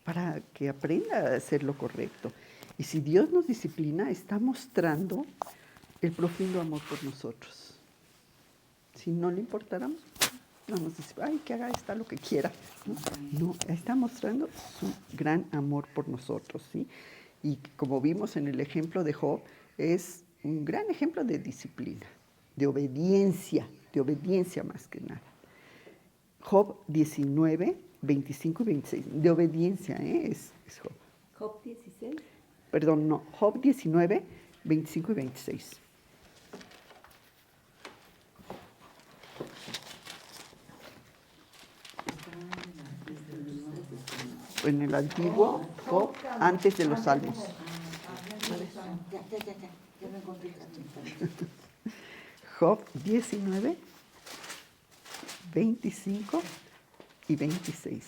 para que aprenda a hacer lo correcto. Y si Dios nos disciplina, está mostrando el profundo amor por nosotros. Si no le importáramos, no nos dice, ay, que haga esta lo que quiera. No, está mostrando su gran amor por nosotros, ¿sí? Y como vimos en el ejemplo de Job, es un gran ejemplo de disciplina, de obediencia más que nada. Job 19, 25 y 26, de obediencia, es Job. Job 16. Perdón, no, Job 19, 25 y 26. en el antiguo, Job antes de los Salmos. Job 19, 25 y 26.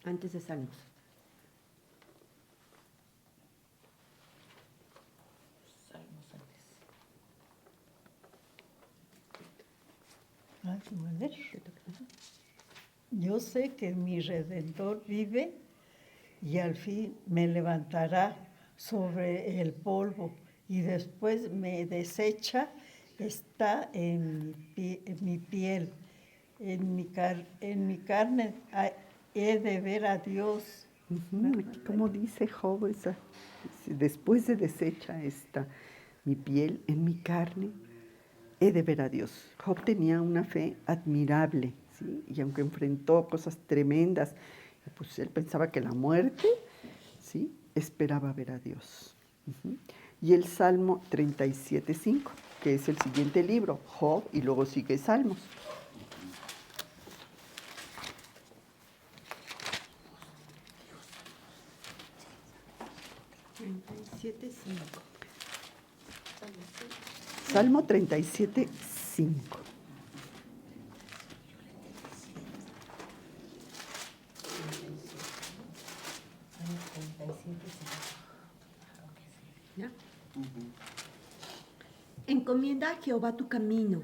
Antes de Salmos. Ah, ¿tú vas a leer? Yo sé que mi Redentor vive y al fin me levantará sobre el polvo y después me desecha, está en mi piel, en mi carne he de ver a Dios. Aquí como dice Job, después de deshecha está mi piel, en mi carne, he de ver a Dios. Job tenía una fe admirable, ¿sí? Y aunque enfrentó cosas tremendas, pues él pensaba que la muerte, ¿sí? Esperaba ver a Dios. Y el Salmo 37:5, que es el siguiente libro, Job, y luego sigue Salmos. Salmo 37:5. ¿Ya? Encomienda a Jehová tu camino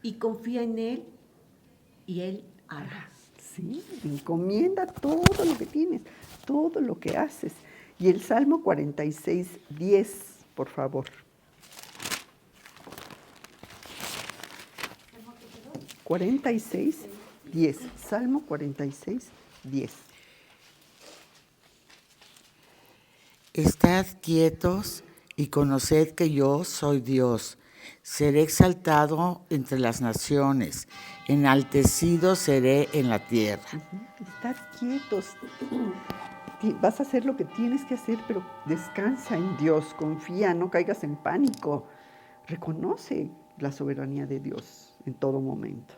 y confía en él y él hará. Sí, encomienda todo lo que tienes, todo lo que haces. Y el Salmo 46:10, por favor. 46:10. Salmo 46:10. Estad quietos y conoced que yo soy Dios. Seré exaltado entre las naciones, enaltecido seré en la tierra. Estad quietos. Vas a hacer lo que tienes que hacer, pero descansa en Dios, confía, no caigas en pánico. Reconoce la soberanía de Dios en todo momento.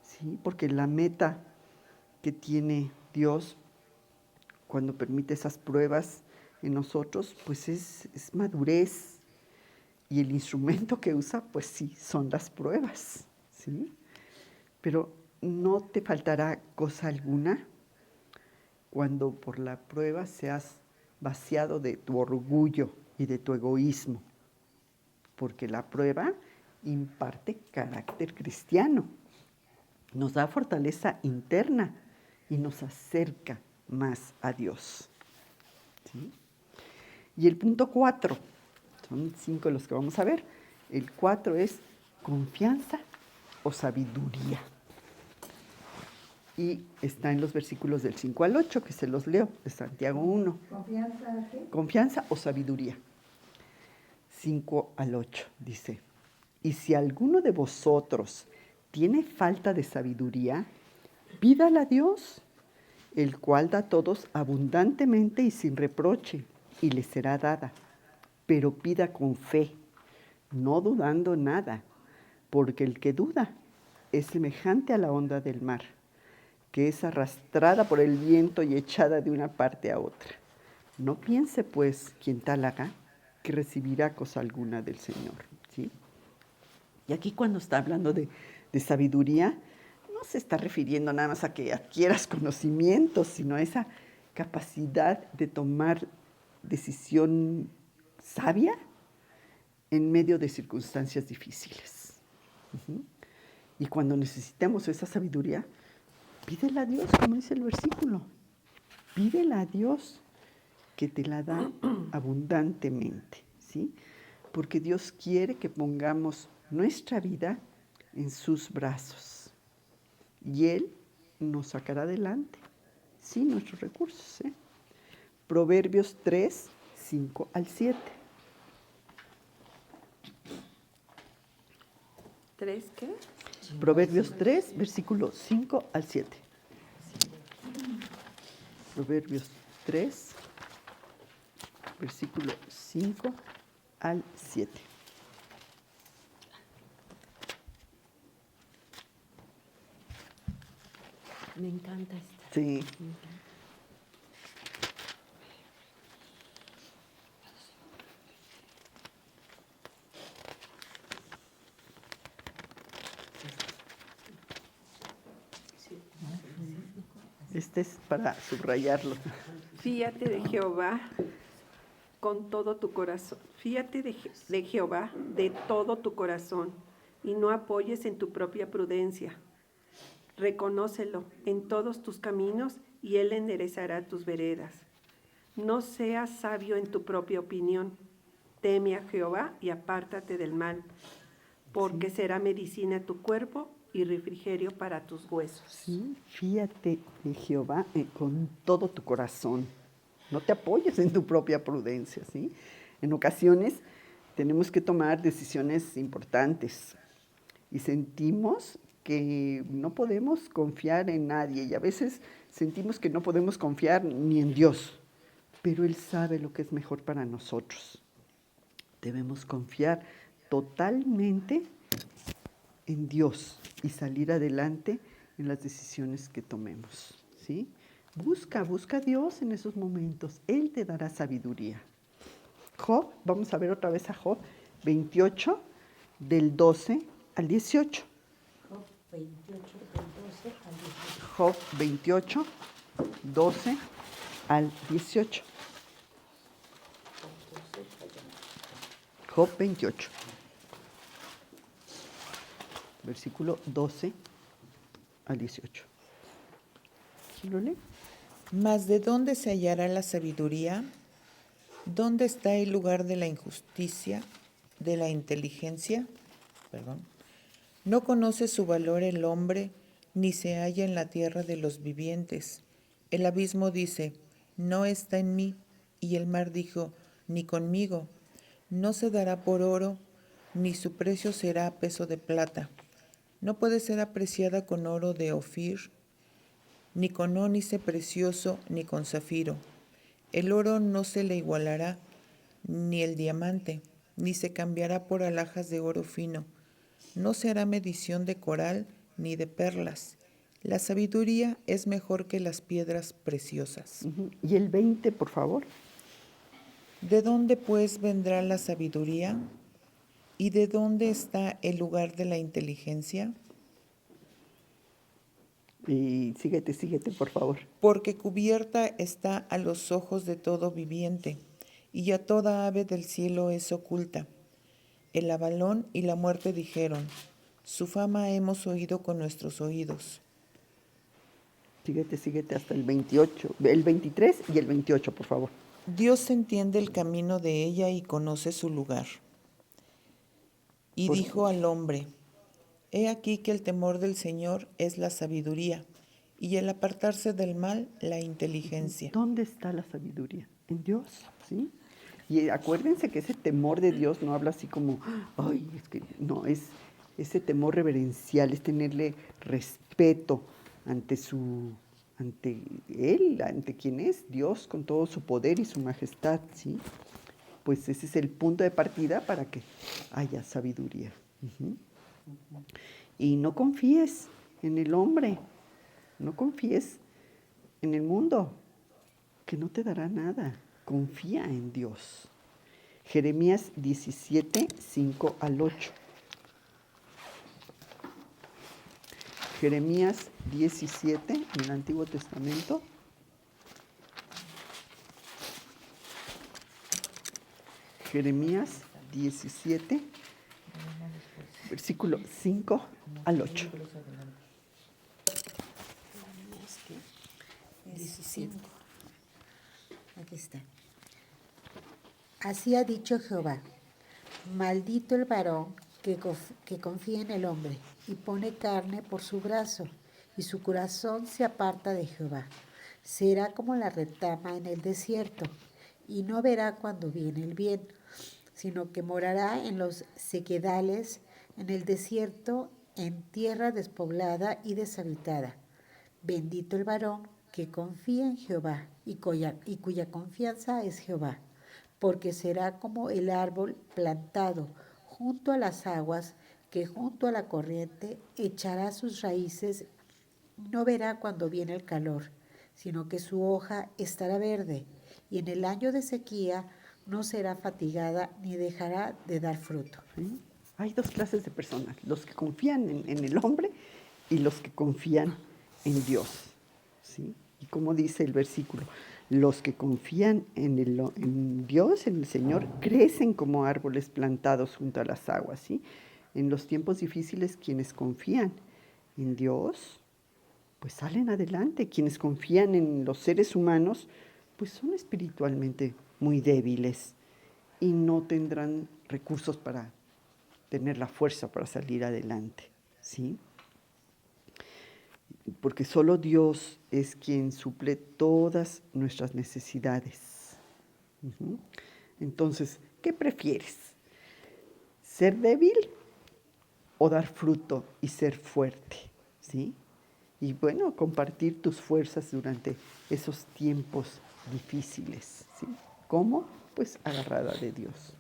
¿Sí? Porque la meta que tiene Dios cuando permite esas pruebas en nosotros, pues es madurez. Y el instrumento que usa, pues sí, son las pruebas. ¿Sí? Pero no te faltará cosa alguna cuando por la prueba seas vaciado de tu orgullo y de tu egoísmo, porque la prueba imparte carácter cristiano, nos da fortaleza interna y nos acerca más a Dios. ¿Sí? Y el punto 4, son 5 los que vamos a ver, el 4 es confianza o sabiduría. Y está en los versículos del 5 al 8, que se los leo, de Santiago 1. ¿Confianza qué? Confianza o sabiduría. 5 al 8 dice, y si alguno de vosotros tiene falta de sabiduría, pídala a Dios, el cual da a todos abundantemente y sin reproche, y le será dada. Pero pida con fe, no dudando nada, porque el que duda es semejante a la onda del mar, que es arrastrada por el viento y echada de una parte a otra. No piense, pues, quien tal haga, que recibirá cosa alguna del Señor. ¿Sí? Y aquí cuando está hablando de sabiduría, no se está refiriendo nada más a que adquieras conocimientos, sino a esa capacidad de tomar decisión sabia en medio de circunstancias difíciles. Y cuando necesitemos esa sabiduría, pídela a Dios, como dice el versículo. Pídela a Dios, que te la da abundantemente, ¿sí? Porque Dios quiere que pongamos nuestra vida en sus brazos. Y Él nos sacará adelante, sin nuestros recursos, ¿eh? Proverbios 3, 5 al 7. ¿3 qué? Proverbios 3, versículo 5 al 7. Proverbios 3, versículo 5 al 7. Me encanta esta. Sí. Este es para subrayarlo. Fíate de Jehová con todo tu corazón. Fíate de Jehová de todo tu corazón y no apoyes en tu propia prudencia. Reconócelo en todos tus caminos y Él enderezará tus veredas. No seas sabio en tu propia opinión. Teme a Jehová y apártate del mal, porque será medicina a tu cuerpo y refrigerio para tus huesos. Sí, fíate de Jehová con todo tu corazón. No te apoyes en tu propia prudencia, ¿sí? En ocasiones tenemos que tomar decisiones importantes y sentimos que no podemos confiar en nadie y a veces sentimos que no podemos confiar ni en Dios, pero Él sabe lo que es mejor para nosotros. Debemos confiar totalmente en Dios y salir adelante en las decisiones que tomemos, ¿sí? Busca a Dios en esos momentos. Él te dará sabiduría. Job, vamos a ver otra vez a Job 28, del 12 al 18. Job 28, del 12 al 18. Job 28, 12 al 18. Job 28, versículo 12 al 18. ¿Lo lee? Mas ¿de dónde se hallará la sabiduría? ¿Dónde está el lugar de la injusticia, de la inteligencia? No conoce su valor el hombre, ni se halla en la tierra de los vivientes. El abismo dice, no está en mí, y el mar dijo, ni conmigo. No se dará por oro, ni su precio será a peso de plata. No puede ser apreciada con oro de Ofir, ni con ónice precioso, ni con zafiro. El oro no se le igualará, ni el diamante, ni se cambiará por alhajas de oro fino. No se hará medición de coral, ni de perlas. La sabiduría es mejor que las piedras preciosas. Y el 20, por favor. ¿De dónde pues vendrá la sabiduría? ¿Y de dónde está el lugar de la inteligencia? Y síguete, por favor. Porque cubierta está a los ojos de todo viviente, y a toda ave del cielo es oculta. El avalón y la muerte dijeron, su fama hemos oído con nuestros oídos. Síguete hasta el 28, el 23 y el 28, por favor. Dios entiende el camino de ella y conoce su lugar. Y dijo al hombre, he aquí que el temor del Señor es la sabiduría, y el apartarse del mal, la inteligencia. ¿Dónde está la sabiduría? En Dios, ¿sí? Y acuérdense que ese temor de Dios no habla así como, ay, es que no, es ese temor reverencial, es tenerle respeto ante Él, ante quien es Dios, con todo su poder y su majestad, ¿sí? Pues ese es el punto de partida para que haya sabiduría. Y no confíes en el hombre, no confíes en el mundo, que no te dará nada. Confía en Dios. Jeremías 17, 5 al 8. Jeremías 17, en el Antiguo Testamento. Jeremías 17, versículo 5 al 8. 17. Aquí está. Así ha dicho Jehová, maldito el varón que confía en el hombre y pone carne por su brazo, y su corazón se aparta de Jehová. Será como la retama en el desierto, y no verá cuando viene el bien, sino que morará en los sequedales, en el desierto, en tierra despoblada y deshabitada. Bendito el varón que confía en Jehová y cuya confianza es Jehová, porque será como el árbol plantado junto a las aguas, que junto a la corriente echará sus raíces no verá cuando viene el calor, sino que su hoja estará verde, y en el año de sequía no será fatigada ni dejará de dar fruto. ¿Sí? Hay dos clases de personas, los que confían en el hombre y los que confían en Dios. ¿Sí? Y como dice el versículo, los que confían en Dios, en el Señor, crecen como árboles plantados junto a las aguas. ¿Sí? En los tiempos difíciles, quienes confían en Dios, pues salen adelante. Quienes confían en los seres humanos, pues son espiritualmente muy débiles y no tendrán recursos para tener la fuerza para salir adelante, ¿sí? Porque solo Dios es quien suple todas nuestras necesidades. Uh-huh. Entonces, ¿qué prefieres? ¿Ser débil o dar fruto y ser fuerte? ¿Sí? Y bueno, compartir tus fuerzas durante esos tiempos difíciles. ¿Sí? ¿Cómo? Pues agarrada de Dios.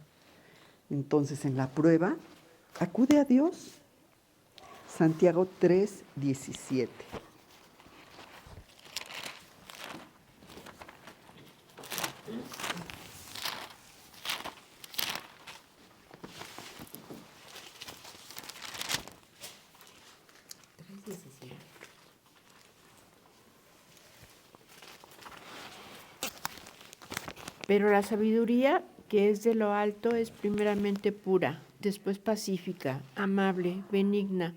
Entonces, en la prueba, acude a Dios. Santiago 3:17. Pero la sabiduría que es de lo alto es primeramente pura, después pacífica, amable, benigna,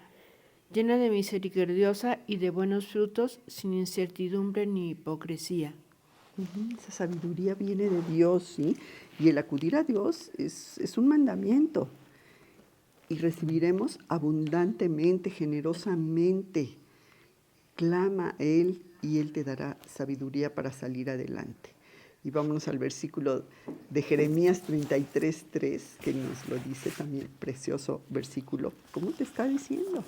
llena de misericordiosa y de buenos frutos, sin incertidumbre ni hipocresía. Esa sabiduría viene de Dios, ¿sí? Y el acudir a Dios es un mandamiento. Y recibiremos abundantemente, generosamente. Clama a Él y Él te dará sabiduría para salir adelante. Y vámonos al versículo de Jeremías 33:3, que nos lo dice también, precioso versículo. ¿Cómo te está diciendo?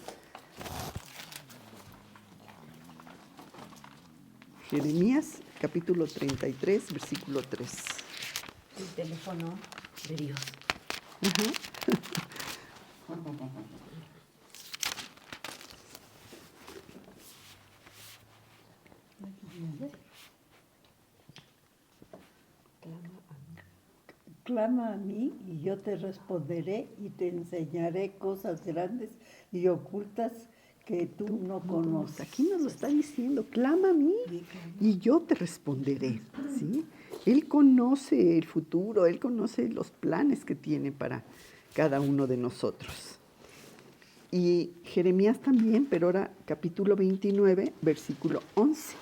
Jeremías capítulo 33, versículo 3. El teléfono de Dios. Clama a mí y yo te responderé y te enseñaré cosas grandes y ocultas que tú no conoces. Aquí nos lo está diciendo, clama a mí y yo te responderé. ¿Sí? Él conoce el futuro, Él conoce los planes que tiene para cada uno de nosotros. Y Jeremías también, pero ahora capítulo 29, versículo 11.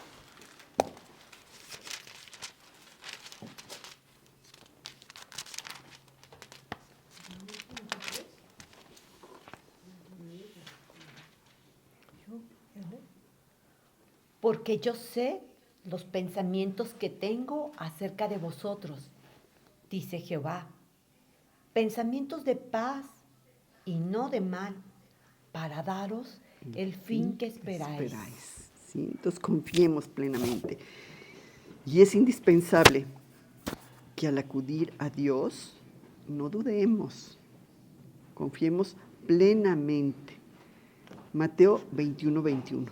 Porque yo sé los pensamientos que tengo acerca de vosotros, dice Jehová. Pensamientos de paz y no de mal, para daros el fin que esperáis. ¿Sí? Entonces confiemos plenamente. Y es indispensable que al acudir a Dios no dudemos, confiemos plenamente. Mateo 21:21.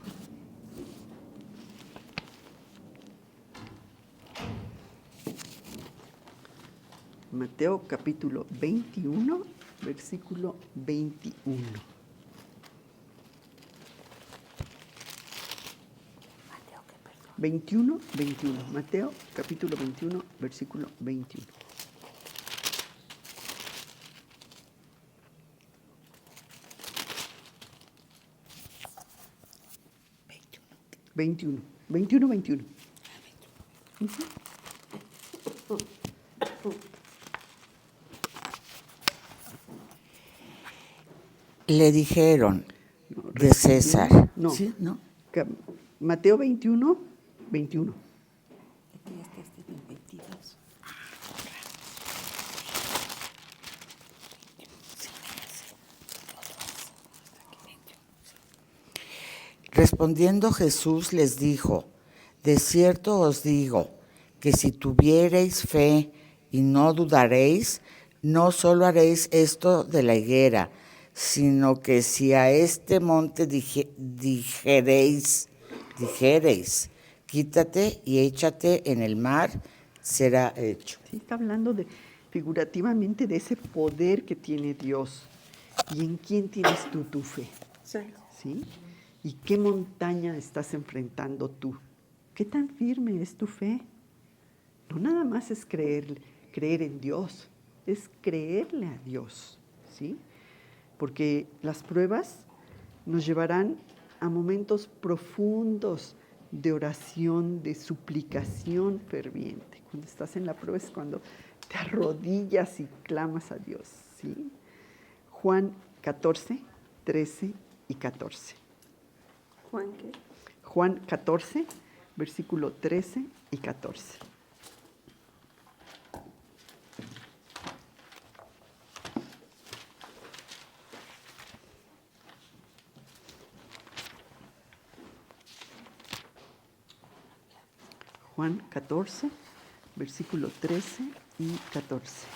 Mateo capítulo 21, versículo 21. 21. Mateo capítulo 21, versículo 21. 21. Le dijeron de César. No. ¿Sí? ¿No? Mateo 21. Respondiendo Jesús les dijo, de cierto os digo, que si tuviereis fe y no dudaréis, no solo haréis esto de la higuera, sino que si a este monte dijereis, dijereis, quítate y échate en el mar, será hecho. Sí, está hablando figurativamente de ese poder que tiene Dios. ¿Y en quién tienes tú tu fe? ¿Sí? ¿Y qué montaña estás enfrentando tú? ¿Qué tan firme es tu fe? No nada más es creer en Dios, es creerle a Dios, ¿sí? Porque las pruebas nos llevarán a momentos profundos de oración, de suplicación ferviente. Cuando estás en la prueba es cuando te arrodillas y clamas a Dios, ¿sí? Juan 14, 13 y 14. ¿Juan qué? Juan 14, versículo 13 y 14. Juan 14, versículo 13 y 14.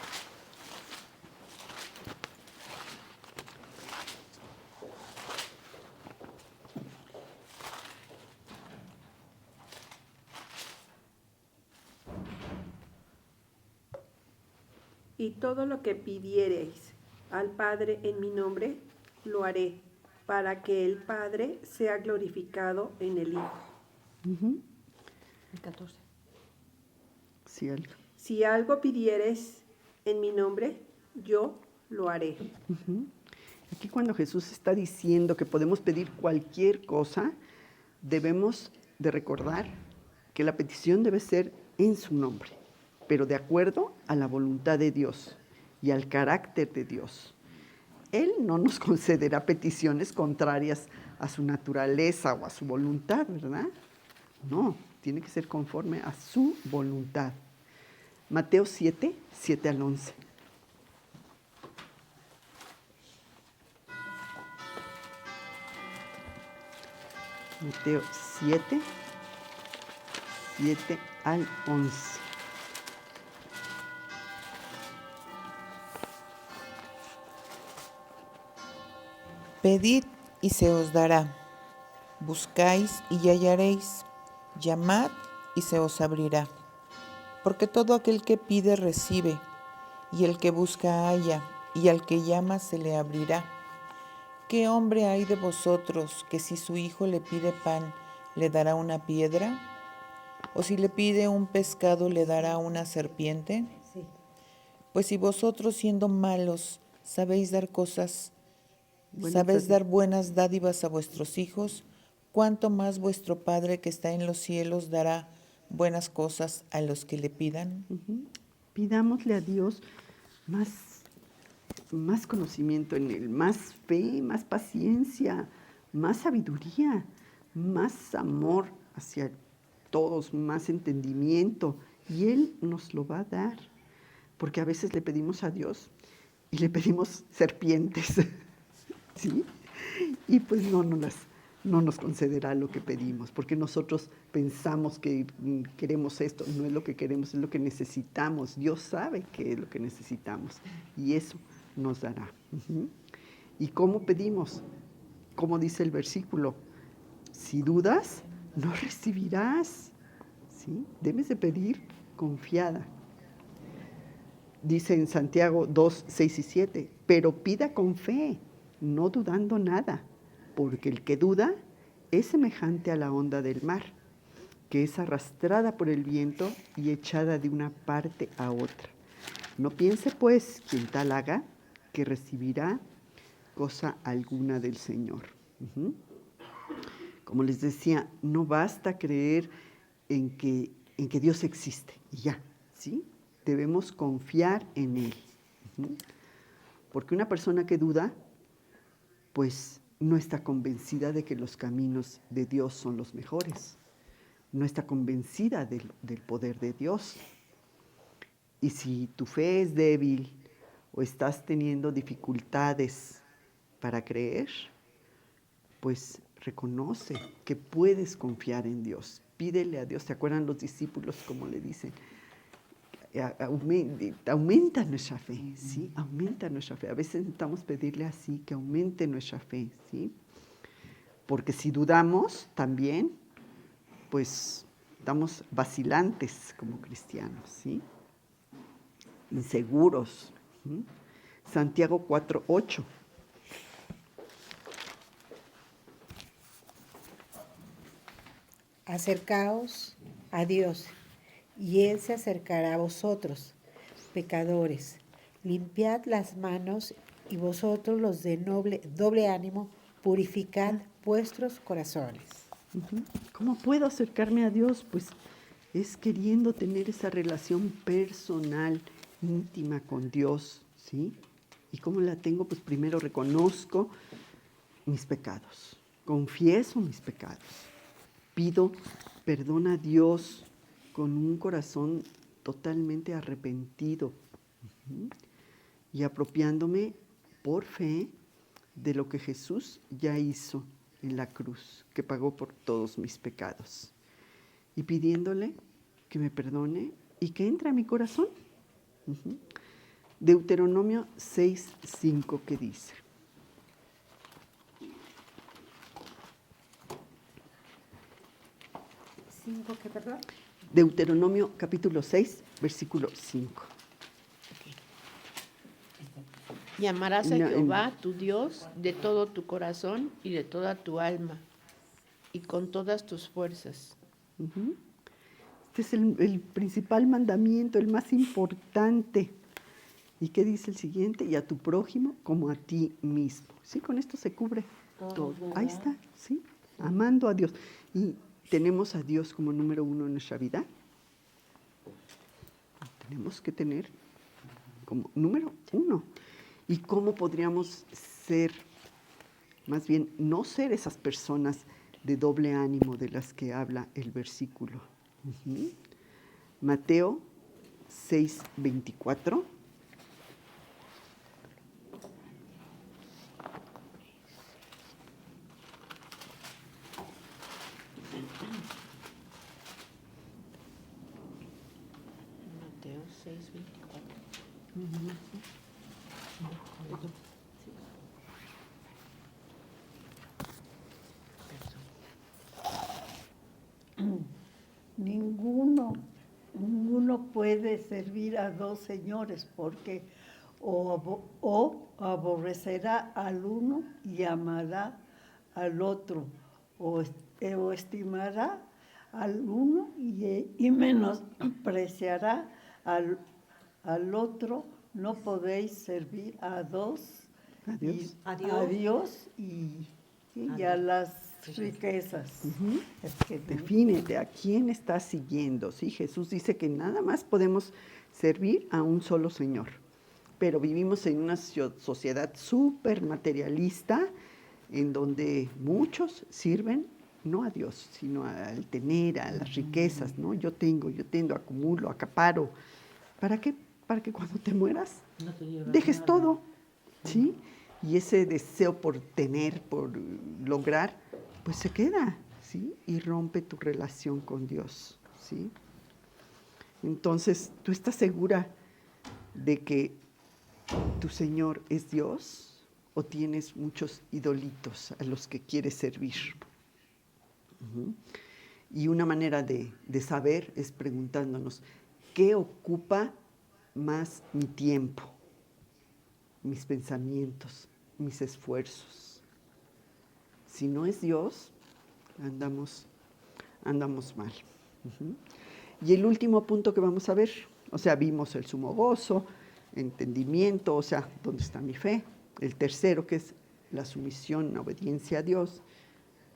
Y todo lo que pidiereis al Padre en mi nombre, lo haré, para que el Padre sea glorificado en el Hijo. El 14. Sí, algo. Si algo pidieres en mi nombre, yo lo haré. Aquí cuando Jesús está diciendo que podemos pedir cualquier cosa, debemos de recordar que la petición debe ser en su nombre, pero de acuerdo a la voluntad de Dios y al carácter de Dios. Él no nos concederá peticiones contrarias a su naturaleza o a su voluntad, ¿verdad? No, tiene que ser conforme a su voluntad. Mateo 7, 7 al 11. Mateo 7, 7 al 11. Pedid y se os dará. Buscáis y hallaréis. Llamad y se os abrirá. Porque todo aquel que pide recibe, y el que busca halla, y al que llama se le abrirá. ¿Qué hombre hay de vosotros que si su hijo le pide pan, le dará una piedra? ¿O si le pide un pescado, le dará una serpiente? Sí. Pues si vosotros siendo malos sabéis dar Buenas dar buenas dádivas a vuestros hijos, ¿cuánto más vuestro Padre que está en los cielos dará buenas cosas a los que le pidan? Pidámosle a Dios más conocimiento en Él, más fe, más paciencia, más sabiduría, más amor hacia todos, más entendimiento. Y Él nos lo va a dar. Porque a veces le pedimos a Dios y le pedimos serpientes, ¿sí? Y pues no nos concederá lo que pedimos, porque nosotros pensamos que queremos esto, no es lo que queremos, es lo que necesitamos. Dios sabe qué es lo que necesitamos y eso nos dará. ¿Y cómo pedimos? Como dice el versículo, si dudas, no recibirás, ¿sí? Debes de pedir confiada. Dice en Santiago 2, 6 y 7, pero pida con fe, no dudando nada, porque el que duda es semejante a la onda del mar, que es arrastrada por el viento y echada de una parte a otra. No piense pues quien tal haga, que recibirá cosa alguna del Señor. Como les decía, no basta creer en que Dios existe y ya, ¿sí? Debemos confiar en Él. Porque una persona que duda, pues no está convencida de que los caminos de Dios son los mejores. No está convencida del poder de Dios. Y si tu fe es débil o estás teniendo dificultades para creer, pues reconoce que puedes confiar en Dios. Pídele a Dios. ¿Se acuerdan los discípulos cómo le dicen? Aumenta nuestra fe, ¿sí? Aumenta nuestra fe. A veces necesitamos pedirle así, que aumente nuestra fe, ¿sí? Porque si dudamos también, pues estamos vacilantes como cristianos, ¿sí? Inseguros. ¿Sí? Santiago 4:8. Acercaos a Dios, y Él se acercará a vosotros, pecadores. Limpiad las manos, y vosotros los de doble ánimo, purificad vuestros corazones. ¿Cómo puedo acercarme a Dios? Pues es queriendo tener esa relación personal, íntima con Dios, ¿sí? ¿Y cómo la tengo? Pues primero reconozco mis pecados, confieso mis pecados, pido perdón a Dios con un corazón totalmente arrepentido, y apropiándome por fe de lo que Jesús ya hizo en la cruz, que pagó por todos mis pecados, y pidiéndole que me perdone y que entre a mi corazón. Deuteronomio 6:5, que dice: ¿5 qué, perdón? Deuteronomio capítulo 6, versículo 5. Y amarás a No, Jehová, tu Dios, de todo tu corazón y de toda tu alma, y con todas tus fuerzas. Este es el principal mandamiento, el más importante. ¿Y qué dice el siguiente? Y a tu prójimo como a ti mismo. Sí, con esto se cubre todo. Ahí está, ¿sí? Amando a Dios. Y tenemos a Dios como número uno en nuestra vida. Tenemos que tener como número uno. ¿Y cómo podríamos ser, más bien, no ser esas personas de doble ánimo de las que habla el versículo? Mateo 6:24. Mateo 6:24. Ninguno puede servir a dos señores, porque o aborrecerá al uno y amará al otro, o estimará al uno y menospreciará al otro. No podéis servir a dos, a Dios y a las riquezas. Es que Defínete a quién estás siguiendo. ¿Sí? Jesús dice que nada más podemos servir a un solo Señor. Pero vivimos en una sociedad súper materialista, en donde muchos sirven no a Dios, sino al tener, a las riquezas, ¿no? Yo tengo, acumulo, acaparo. ¿Para qué? Para que cuando te mueras dejes todo, ¿sí? Y ese deseo por tener, por lograr, pues se queda, ¿sí? Y rompe tu relación con Dios, ¿sí? Entonces, ¿tú estás segura de que tu Señor es Dios o tienes muchos idolitos a los que quieres servir? Y una manera de saber es preguntándonos, ¿qué ocupa más mi tiempo, mis pensamientos, mis esfuerzos? Si no es Dios, andamos mal. Y el último punto que vamos a ver, o sea, vimos el sumo gozo, entendimiento, o sea, ¿dónde está mi fe? El tercero, que es la sumisión, la obediencia a Dios.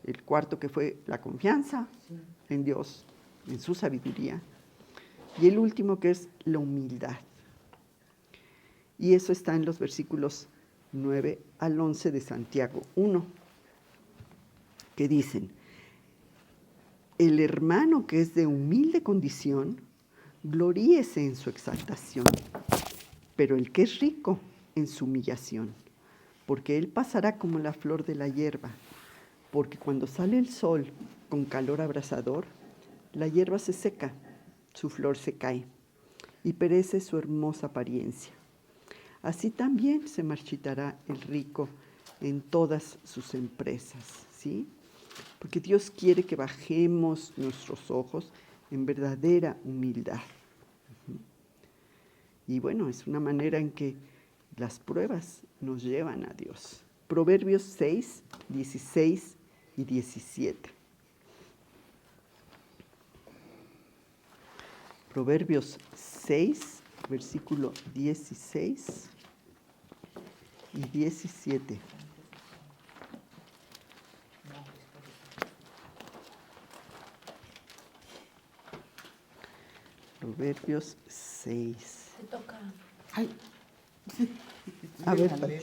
El cuarto, que fue la confianza en Dios, en su sabiduría. Y el último, que es la humildad. Y eso está en los versículos 9 al 11 de Santiago 1, que dicen: el hermano que es de humilde condición, gloríese en su exaltación, pero el que es rico en su humillación, porque él pasará como la flor de la hierba, porque cuando sale el sol con calor abrasador, la hierba se seca, su flor se cae, y perece su hermosa apariencia. Así también se marchitará el rico en todas sus empresas, ¿sí? Porque Dios quiere que bajemos nuestros ojos en verdadera humildad. Y bueno, es una manera en que las pruebas nos llevan a Dios. Proverbios 6, 16 y 17. Proverbios 6, versículo 16 y 17. Proverbios 6. Te toca. Ay, A ver, Pati.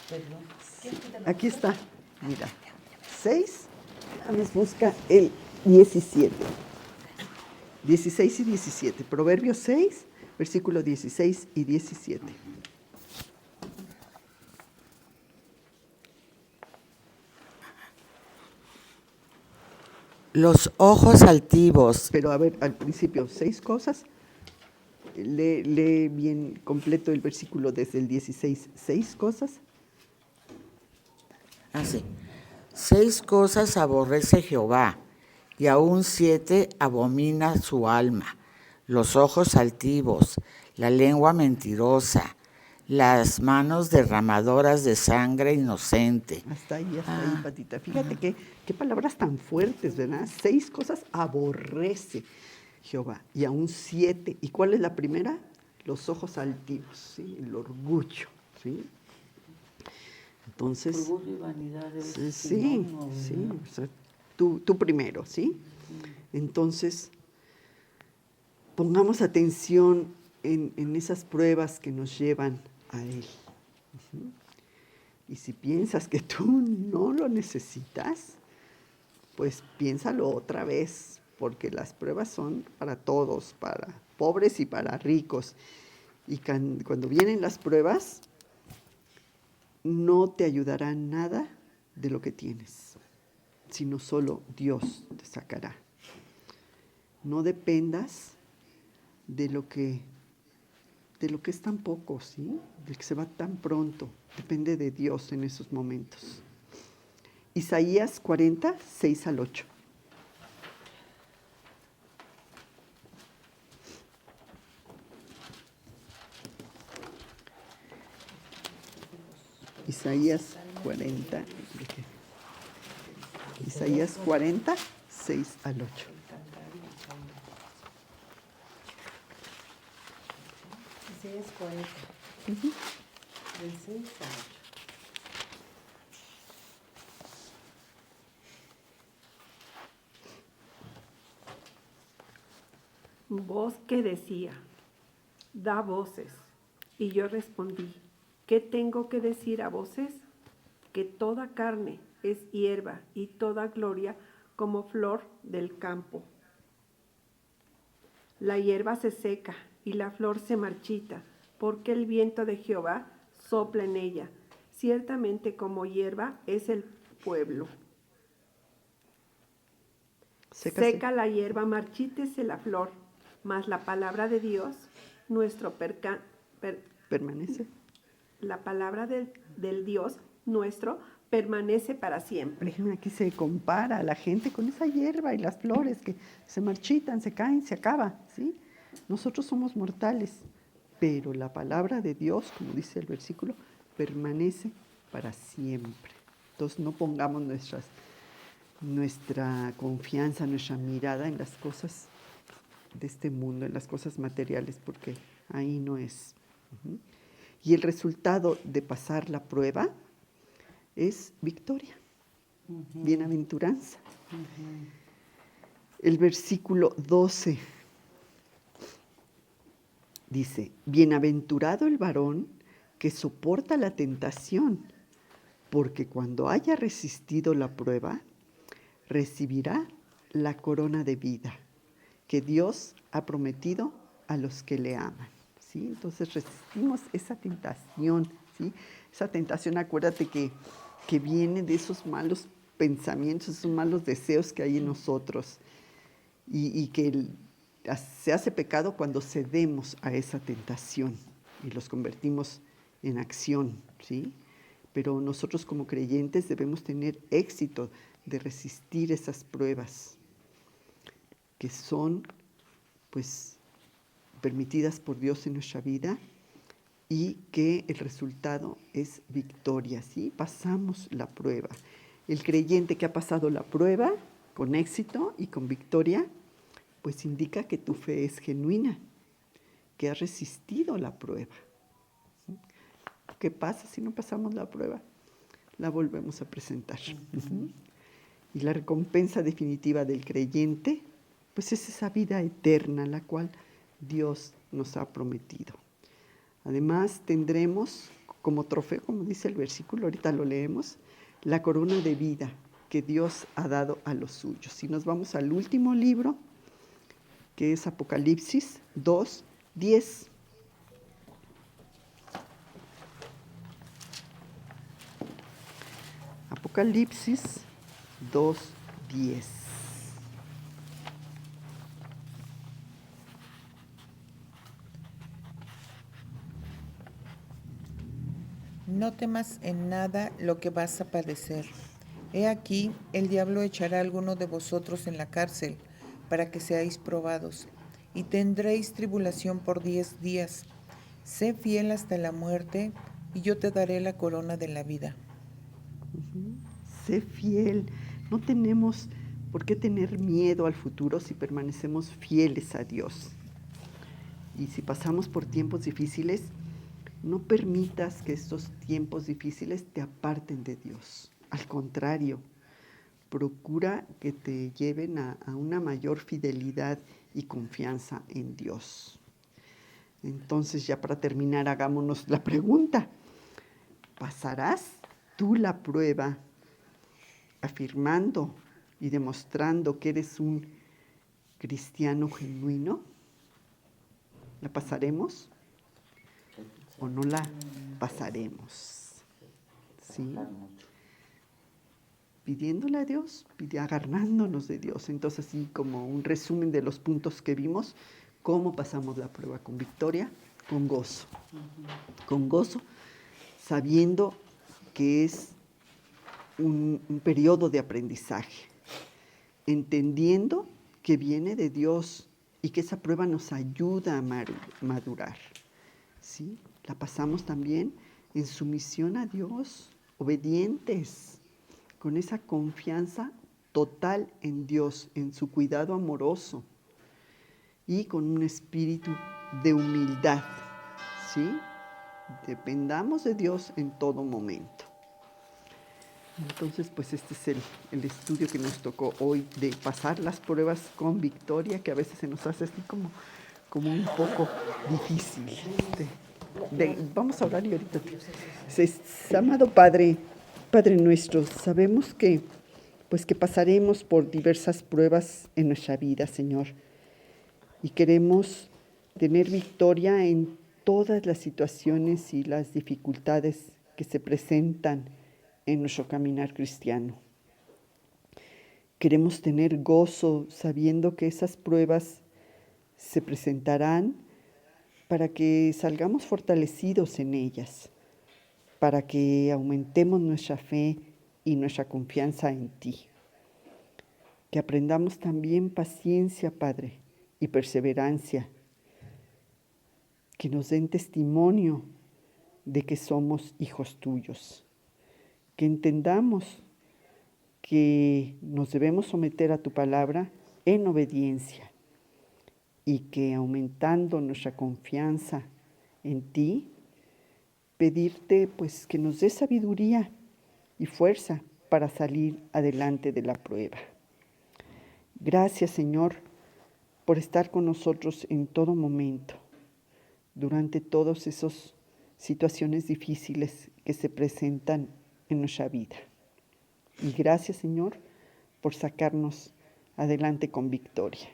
Perdón. Sí, aquí está. Mira. 6. Nada más busca el 17. 16 y 17. Proverbios 6, versículo 16 y 17. los ojos altivos. Pero a ver, al principio, 6 cosas. Lee bien completo el versículo desde el 16. 6 cosas. Así. 6 cosas aborrece Jehová, y aún 7 abomina su alma: los ojos altivos, la lengua mentirosa, las manos derramadoras de sangre inocente. Hasta ahí, Patita. Fíjate qué palabras tan fuertes, ¿verdad? 6 cosas aborrece Jehová, y aún 7. ¿Y cuál es la primera? Los ojos altivos, ¿sí? El orgullo, ¿sí? Entonces, Orgullo y vanidad es sí, sinónimo, sí, ¿verdad? o sea, tú primero, ¿sí? Entonces, pongamos atención en esas pruebas que nos llevan a Él. Ujú. Y si piensas que tú no lo necesitas, pues piénsalo otra vez, porque las pruebas son para todos, para pobres y para ricos. Y cuando vienen las pruebas, no te ayudará nada de lo que tienes, sino solo Dios te sacará. No dependas de lo que es tan poco, ¿sí? De que se va tan pronto. Depende de Dios en esos momentos. Isaías 40, 6 al 8. Isaías 40. Isaías 40, 6 al 8. Isaías 40. Del 6 al 8. Voz que decía, da voces. Y yo respondí, ¿qué tengo que decir a voces? Que toda carne es hierba y toda gloria como flor del campo. La hierba se seca y la flor se marchita, porque el viento de Jehová sopla en ella. Ciertamente como hierba es el pueblo. Seca la hierba, marchítese la flor, mas la palabra de Dios, nuestro Permanece. la palabra del Dios nuestro permanece para siempre. Aquí se compara a la gente con esa hierba y las flores que se marchitan, se caen, se acaba, ¿sí? Nosotros somos mortales, pero la palabra de Dios, como dice el versículo, permanece para siempre. Entonces no pongamos nuestra confianza, nuestra mirada en las cosas de este mundo, en las cosas materiales, porque ahí no es. Y el resultado de pasar la prueba es victoria, bienaventuranza. El versículo 12 dice, bienaventurado el varón que soporta la tentación, porque cuando haya resistido la prueba, recibirá la corona de vida que Dios ha prometido a los que le aman. ¿Sí? Entonces resistimos esa tentación, ¿sí? Esa tentación, acuérdate que viene de esos malos pensamientos, esos malos deseos que hay en nosotros y que se hace pecado cuando cedemos a esa tentación y los convertimos en acción, ¿sí? Pero nosotros como creyentes debemos tener éxito de resistir esas pruebas que son, pues, permitidas por Dios en nuestra vida y que el resultado es victoria, ¿sí? Pasamos la prueba. El creyente que ha pasado la prueba con éxito y con victoria, pues indica que tu fe es genuina, que has resistido la prueba. ¿Qué pasa si no pasamos la prueba? La volvemos a presentar. Y la recompensa definitiva del creyente, pues es esa vida eterna, la cual Dios nos ha prometido. Además, tendremos como trofeo, como dice el versículo, ahorita lo leemos, la corona de vida que Dios ha dado a los suyos. Si nos vamos al último libro, que es Apocalipsis 2:10. Apocalipsis 2:10. No temas en nada lo que vas a padecer. He aquí, el diablo echará a alguno de vosotros en la cárcel, para que seáis probados, y tendréis tribulación por 10 días. Sé fiel hasta la muerte, y yo te daré la corona de la vida. Sé fiel. No tenemos por qué tener miedo al futuro si permanecemos fieles a Dios. Y si pasamos por tiempos difíciles, no permitas que estos tiempos difíciles te aparten de Dios. Al contrario, procura que te lleven a una mayor fidelidad y confianza en Dios. Entonces, ya para terminar, hagámonos la pregunta. ¿Pasarás tú la prueba afirmando y demostrando que eres un cristiano genuino? ¿La pasaremos o no la pasaremos? ¿Sí? Pidiéndole a Dios, agarrándonos de Dios. Entonces, así como un resumen de los puntos que vimos, ¿cómo pasamos la prueba? Con victoria, con gozo. Con gozo, sabiendo que es un periodo de aprendizaje, entendiendo que viene de Dios y que esa prueba nos ayuda a madurar. ¿Sí? La pasamos también en sumisión a Dios, obedientes, con esa confianza total en Dios, en su cuidado amoroso y con un espíritu de humildad. ¿Sí? Dependamos de Dios en todo momento. Entonces, pues este es el estudio que nos tocó hoy, de pasar las pruebas con victoria, que a veces se nos hace así como un poco difícil. Vamos a orar y ahorita. Amado Padre nuestro, sabemos que pasaremos por diversas pruebas en nuestra vida, Señor, y queremos tener victoria en todas las situaciones y las dificultades que se presentan en nuestro caminar cristiano. Queremos tener gozo sabiendo que esas pruebas se presentarán para que salgamos fortalecidos en ellas, para que aumentemos nuestra fe y nuestra confianza en ti. Que aprendamos también paciencia, Padre, y perseverancia, que nos den testimonio de que somos hijos tuyos. Que entendamos que nos debemos someter a tu palabra en obediencia y que aumentando nuestra confianza en ti, pedirte pues que nos dé sabiduría y fuerza para salir adelante de la prueba. Gracias, Señor, por estar con nosotros en todo momento, durante todas esas situaciones difíciles que se presentan en nuestra vida. Y gracias, Señor, por sacarnos adelante con victoria.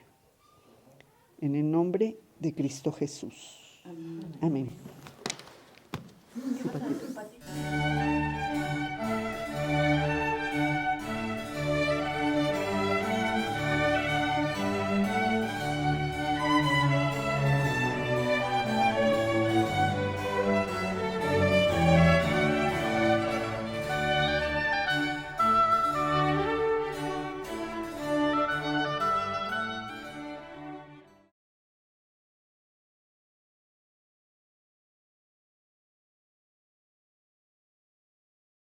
En el nombre de Cristo Jesús. Amén.